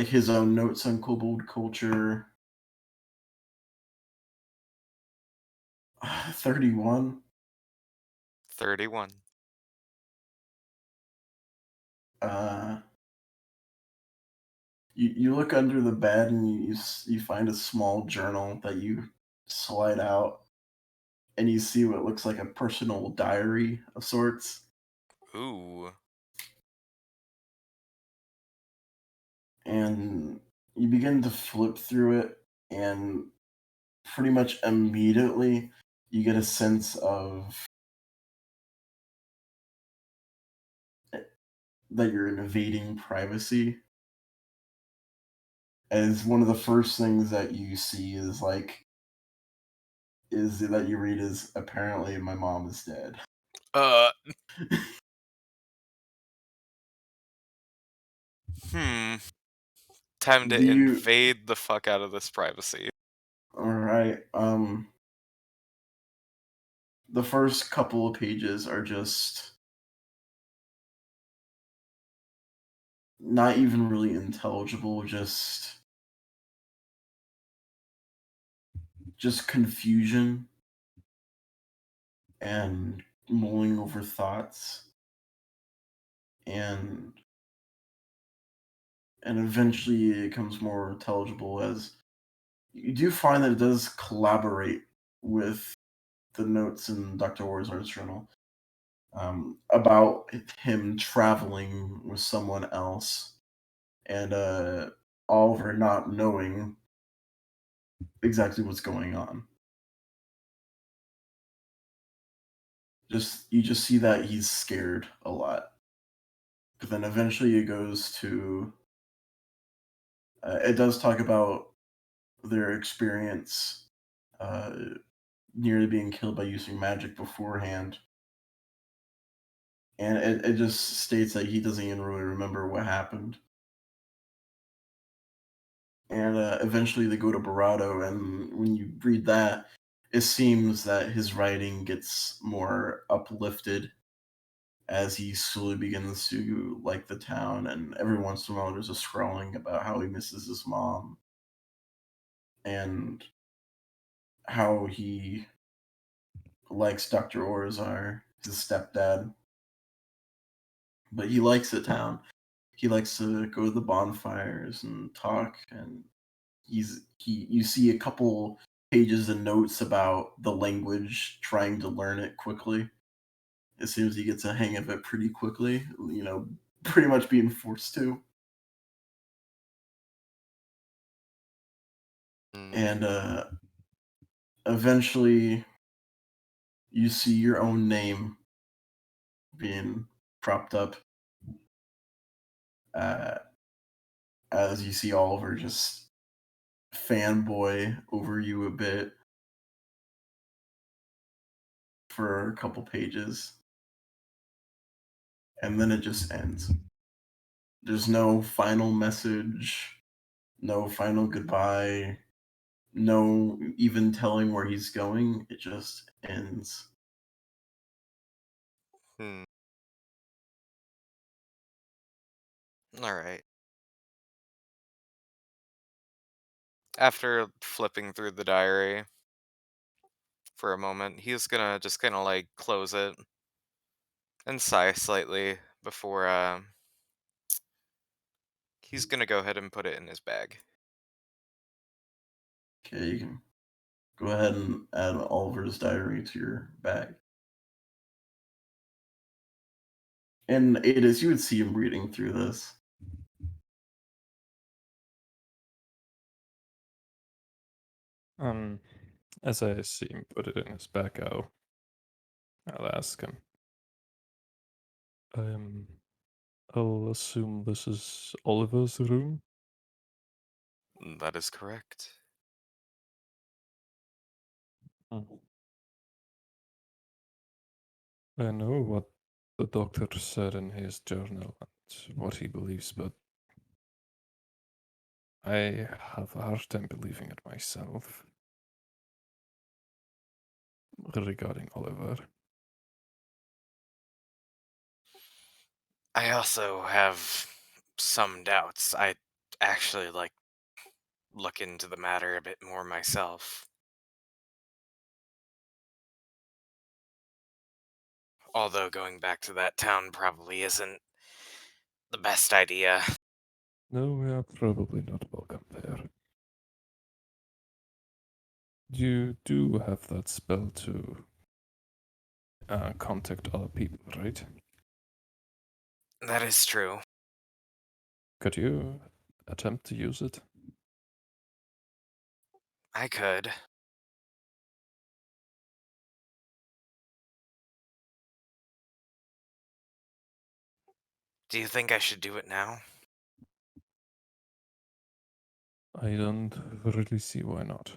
his own notes on kobold culture. 31. 31. You look under the bed and you find a small journal that you slide out, and you see what looks like a personal diary of sorts. Ooh. And you begin to flip through it, and pretty much immediately you get a sense of that you're invading privacy. As one of the first things that you see is that you read is apparently my mom is dead. Time to Do you invade the fuck out of this privacy. all right. The first couple of pages are just not even really intelligible, just confusion and mulling over thoughts, and eventually it becomes more intelligible as you do find that it does collaborate with the notes in Dr. Warzard's journal about him traveling with someone else, and Oliver not knowing exactly what's going on. You just see that he's scared a lot, but then eventually it goes to it does talk about their experience uh, nearly being killed by using magic beforehand, and it just states that he doesn't even really remember what happened. And eventually they go to Barado, and when you read that, it seems that his writing gets more uplifted as he slowly begins to like the town, and every once in a while there's a scrolling about how he misses his mom and how he likes Dr. Orzar, his stepdad. But he likes the town. He likes to go to the bonfires and talk, and you see a couple pages and notes about the language, trying to learn it quickly. It seems he gets a hang of it pretty quickly, pretty much being forced to. And eventually you see your own name being propped up as you see Oliver just fanboy over you a bit for a couple pages, and then it just ends. There's no final message, no final goodbye, no even telling where he's going. It just ends. Alright. After flipping through the diary for a moment, he's gonna just kind of like close it and sigh slightly before he's gonna go ahead and put it in his bag. Okay, you can go ahead and add Oliver's diary to your bag. And Adis, you would see him reading through this. As I see him put it in his bag, I'll ask him. I'll assume this is Oliver's room. That is correct. I know what the doctor said in his journal and what he believes, but I have a hard time believing it myself regarding Oliver. I also have some doubts. I actually look into the matter a bit more myself. Although going back to that town probably isn't the best idea. No, we are probably not welcome there. You do have that spell to contact other people, right? That is true. Could you attempt to use it? I could. Do you think I should do it now? I don't really see why not.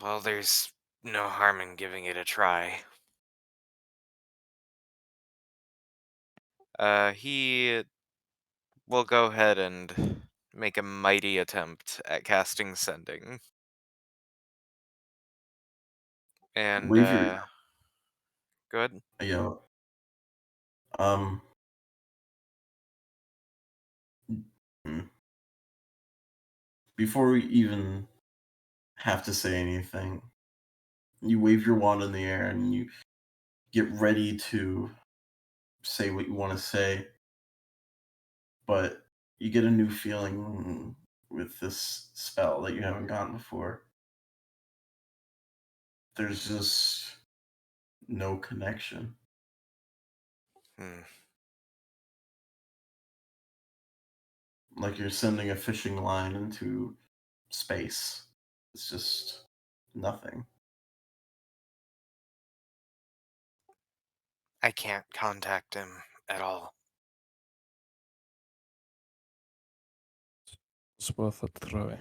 Well, there's no harm in giving it a try. He will go ahead and make a mighty attempt at casting Sending. And, Wave your good. yeah. Before we even have to say anything, you wave your wand in the air and you get ready to say what you want to say, but you get a new feeling with this spell that you haven't gotten before. There's just no connection. Like you're sending a fishing line into space. It's just nothing. I can't contact him at all. It's worth a try.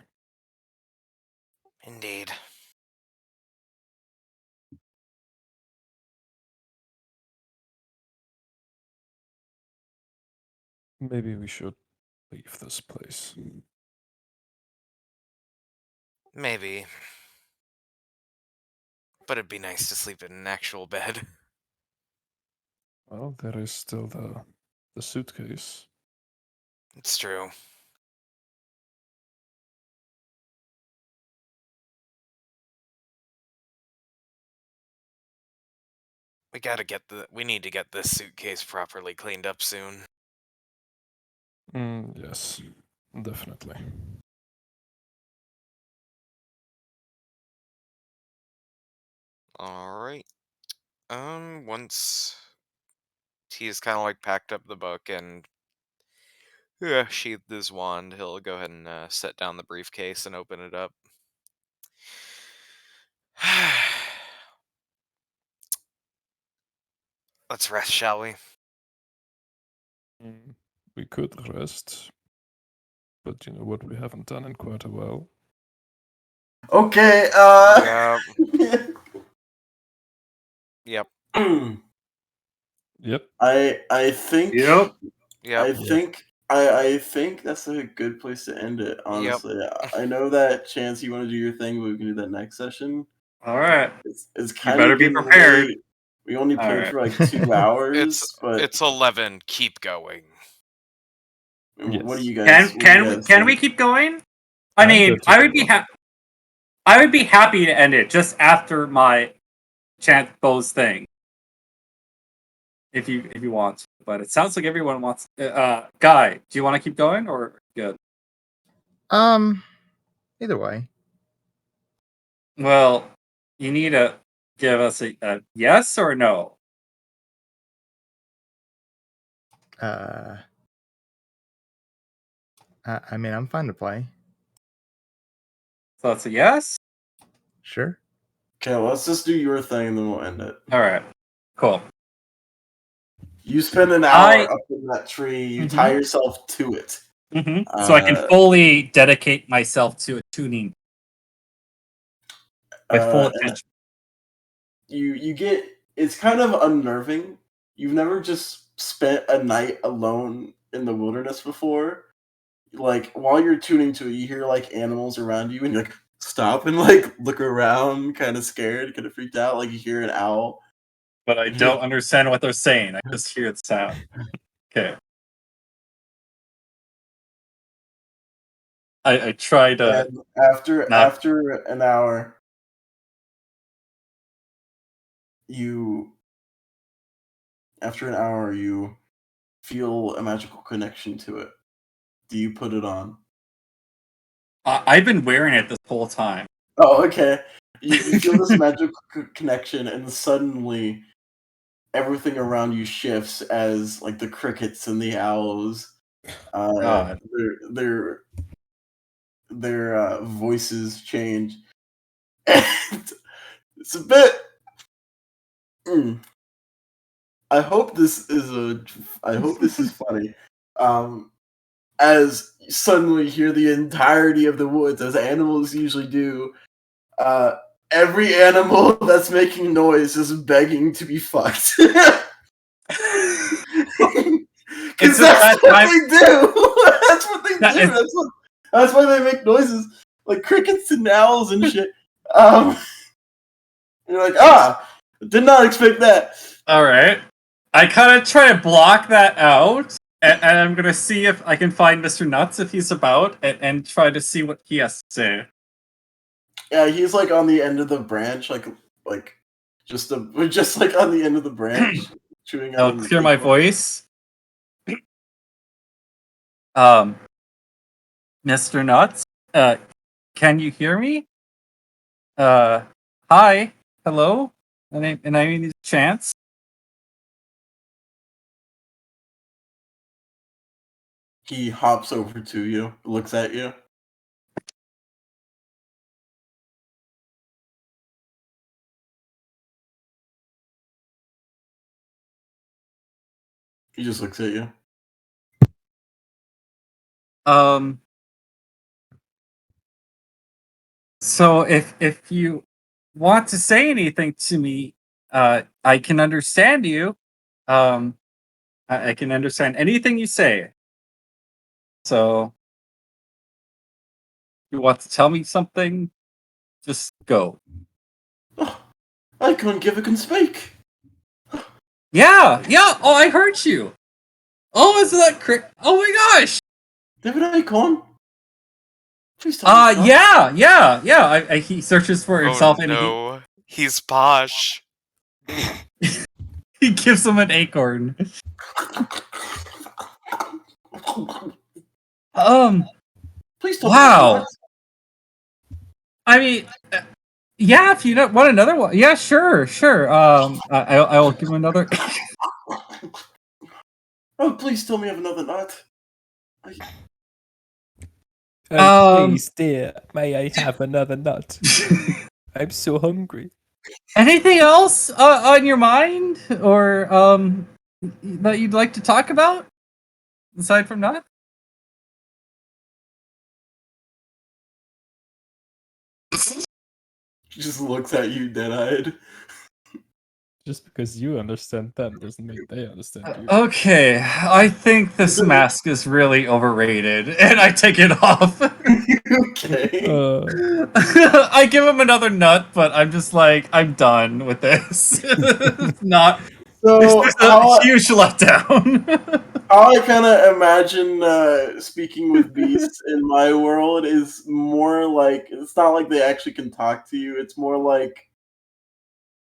Indeed. Maybe we should leave this place. Maybe. But it'd be nice to sleep in an actual bed. Well, there is still the suitcase. It's true. We need to get this suitcase properly cleaned up soon. Yes, definitely. Alright. Once he's kind of packed up the book and sheathed his wand, he'll go ahead and set down the briefcase and open it up. Let's rest, shall we? We could rest, but you know what we haven't done in quite a while? Okay, Yep. Yep. I think Yep. I think that's a good place to end it, honestly. I know that Chance, you want to do your thing, but we can do that next session. All right. It's kind You better of be prepared. late. We only All played right. for like 2 hours, but It's 11. Keep going. what do you guys? Can we keep going? I mean, I would be happy to end it just after my Chant Bow's thing, if you want. But it sounds like everyone wants. Guy, do you want to keep going or good? Either way. Well, you need to give us a yes or no. I mean, I'm fine to play. So it's a yes? Sure. Okay, well, let's just do your thing and then we'll end it. All right. Cool. You spend an hour up in that tree. You tie yourself to it. So I can fully dedicate myself to tuning my full attention. You get, it's kind of unnerving. You've never just spent a night alone in the wilderness before. Like, while you're tuning to it, you hear like animals around you, and you're like, stop and like look around, kind of scared, kind of freaked out. Like, you hear an owl, But I don't understand what they're saying. I just hear the sound. Okay. I try to. and after an hour, you feel a magical connection to it. Do you put it on? I've been wearing it this whole time. Oh, okay. You feel this magical connection, and suddenly everything around you shifts as like the crickets and the owls, God. their voices change. And it's a bit. I hope this is funny. As you suddenly hear the entirety of the woods, as animals usually do. Every animal that's making noise is begging to be fucked. Because that's what they do. That's what they do. That's why they make noises like crickets and owls and shit. You're like, did not expect that. All right. I kind of try to block that out, and I'm gonna see if I can find Mr. Nuts if he's about, and try to see what he has to say. Yeah, he's like on the end of the branch, like just like on the end of the branch, chewing I'll on. clear my voice. Mr. Nuts, can you hear me? Hi, hello, and I need a chance. He hops over to you, looks at you. He just looks at you. So if you want to say anything to me, I can understand you. I can understand anything you say. So, you want to tell me something? Just go. Oh, I can't give a can speak. Yeah. Oh, I heard you. Oh, is that Oh my gosh. David Icon. Yeah. He searches for himself, Oh and no, he's posh. he gives him an acorn. Please don't. Wow. I mean, yeah. If you want another one, yeah, sure. I will give him another. Oh, please tell me I have another nut. Please, dear, may I have another nut? I'm so hungry. Anything else on your mind, or that you'd like to talk about aside from that? Just looks at you dead-eyed. Just because you understand them doesn't mean they understand you. Okay, I think this mask is really overrated, and I take it off. Okay. I give him another nut, but I'm just like, I'm done with this. Not. So this is a huge letdown. How I kind of imagine speaking with beasts in my world is more like, it's not like they actually can talk to you. It's more like,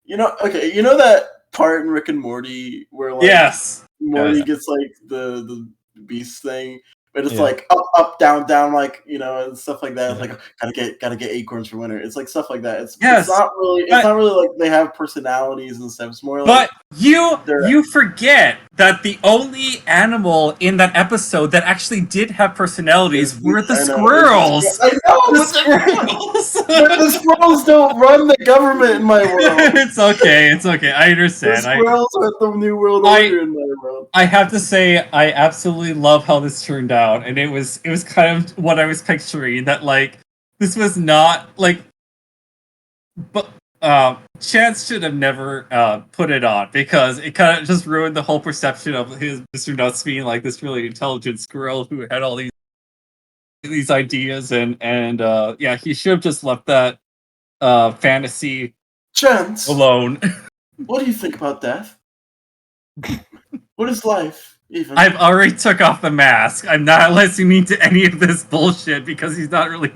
you know that part in Rick and Morty where like Morty gets like the beast thing, but it's like up, down, like, and stuff like that. It's like gotta get acorns for winter. It's like stuff like that. It's not really like they have personalities and stuff. It's more like, but you forget that the only animal in that episode that actually did have personalities were the squirrels. I know The the squirrels. but the squirrels don't run the government in my world. It's okay. It's okay. I The understand. squirrels are the new world order in my world. I have to say, I absolutely love how this turned out, and it was kind of what I was picturing. That like this was not like, but Chance should have never put it on because it kind of just ruined the whole perception of his Mr. Nuts being like this really intelligent squirrel who had all these ideas and yeah, he should have just left that fantasy Chance, alone. what do you think about death? What is life, even? I've already took off the mask. I'm not listening to any of this bullshit because he's not really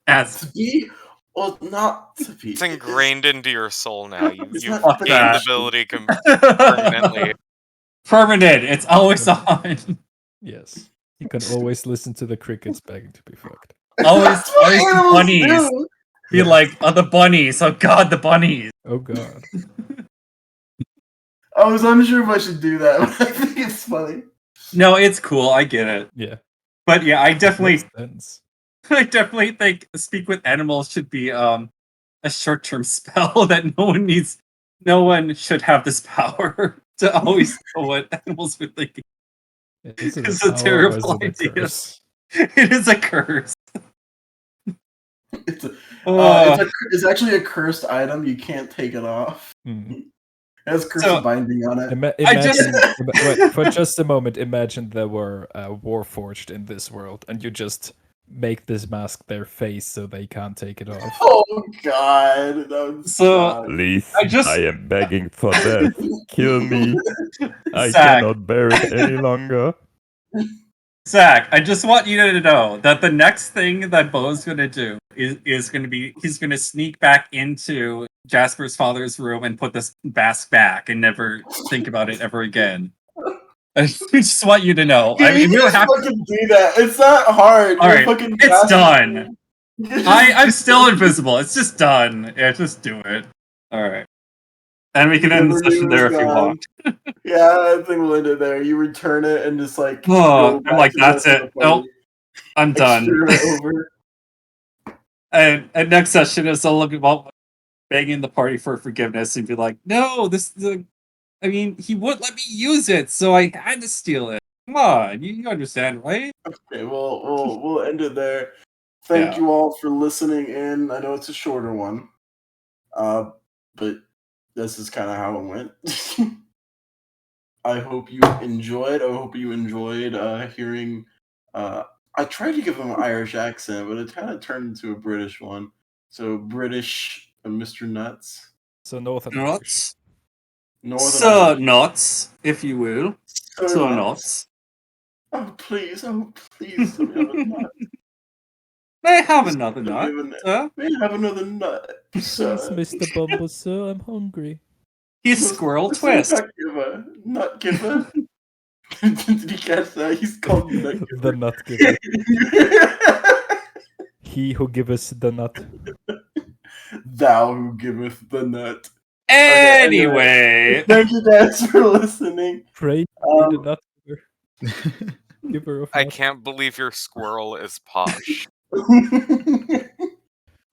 asked. To be or not to be. It's ingrained into your soul now. It's You've not gained that. the ability permanently. Permanent. It's always on. Yes. You can always listen to the crickets begging to be fucked. Always, That's what always the animals bunnies. do. Be Yeah. like, oh, the bunnies. Oh god, the bunnies. Oh god. I was unsure if I should do that, but I think it's funny. No, it's cool. I get it. Yeah. But yeah, I definitely Makes sense. I definitely think Speak with Animals should be a short-term spell that no one should have this power to always know what animals are thinking. Is it It's a a power or terrible is it a idea. curse? It is a curse. It's, Uh, it's actually a cursed item. You can't take it off. Hmm. It has cursed So- binding on it. I just- Wait, for just a moment, imagine there were Warforged in this world, and you just make this mask their face so they can't take it off. Oh god. That would So- suck. Please, I just- I am begging for death. Kill me. I Zach. cannot bear it any longer. Zach, I just want you to know that the next thing that Bo's gonna do is gonna be he's gonna sneak back into Jasper's father's room and put this mask back and never think about it ever again. I just want you to know. I mean, we you don't just have to. fucking do that. It's not hard. All You're right, fucking it's fast. done. You just- I'm still invisible. It's just done. Yeah, just do it. All right. And we can end the Whatever session you there if you gone. want. Yeah, I think we'll end it there. You return it and just like. Oh, go I'm back like, to the that's rest of it. the party. Nope. I'm Like, done. start it over. And next session is I'll look about begging the party for forgiveness and be like, no, I mean, he wouldn't let me use it, so I had to steal it. Come on, you understand, right? Okay, we'll end it there. Thank Yeah. you all for listening in. I know it's a shorter one, but this is kind of how it went. I hope you enjoyed. I hope you enjoyed hearing. I tried to give him an Irish accent, but it kind of turned into a British one. So British Mr. Nuts, So Northern Nuts. Northern So Irish. nuts, if you will. Sir So Nuts. nuts. Oh please, let me have a nut. May I have another Let me nut, have a nut. sir? May I have another nut, Please, sir? Mr. Bumble, sir, I'm hungry. He's Squirrel Mr. Twist. Nut giver. Nut giver. Did you catch that? He's called Nut The giver. nut giver. He who giveth the nut. Thou who giveth the nut. Anyway, Thank you guys for listening. Pray Um, the nut giver. Giver of I nut. can't believe your squirrel is posh.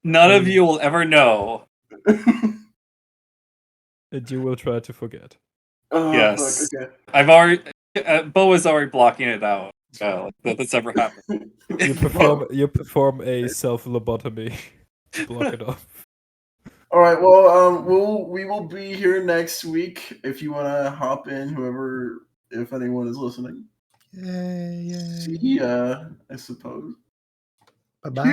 none of you will ever know. And you will try to forget. Oh, Yes. fuck, okay. I've already. Bo is already blocking it out. That that's ever happened. You perform a self lobotomy. Block it off. All right. Well, we will be here next week. If you want to hop in, if anyone is listening. Yay, yay. See, I suppose. Bye bye.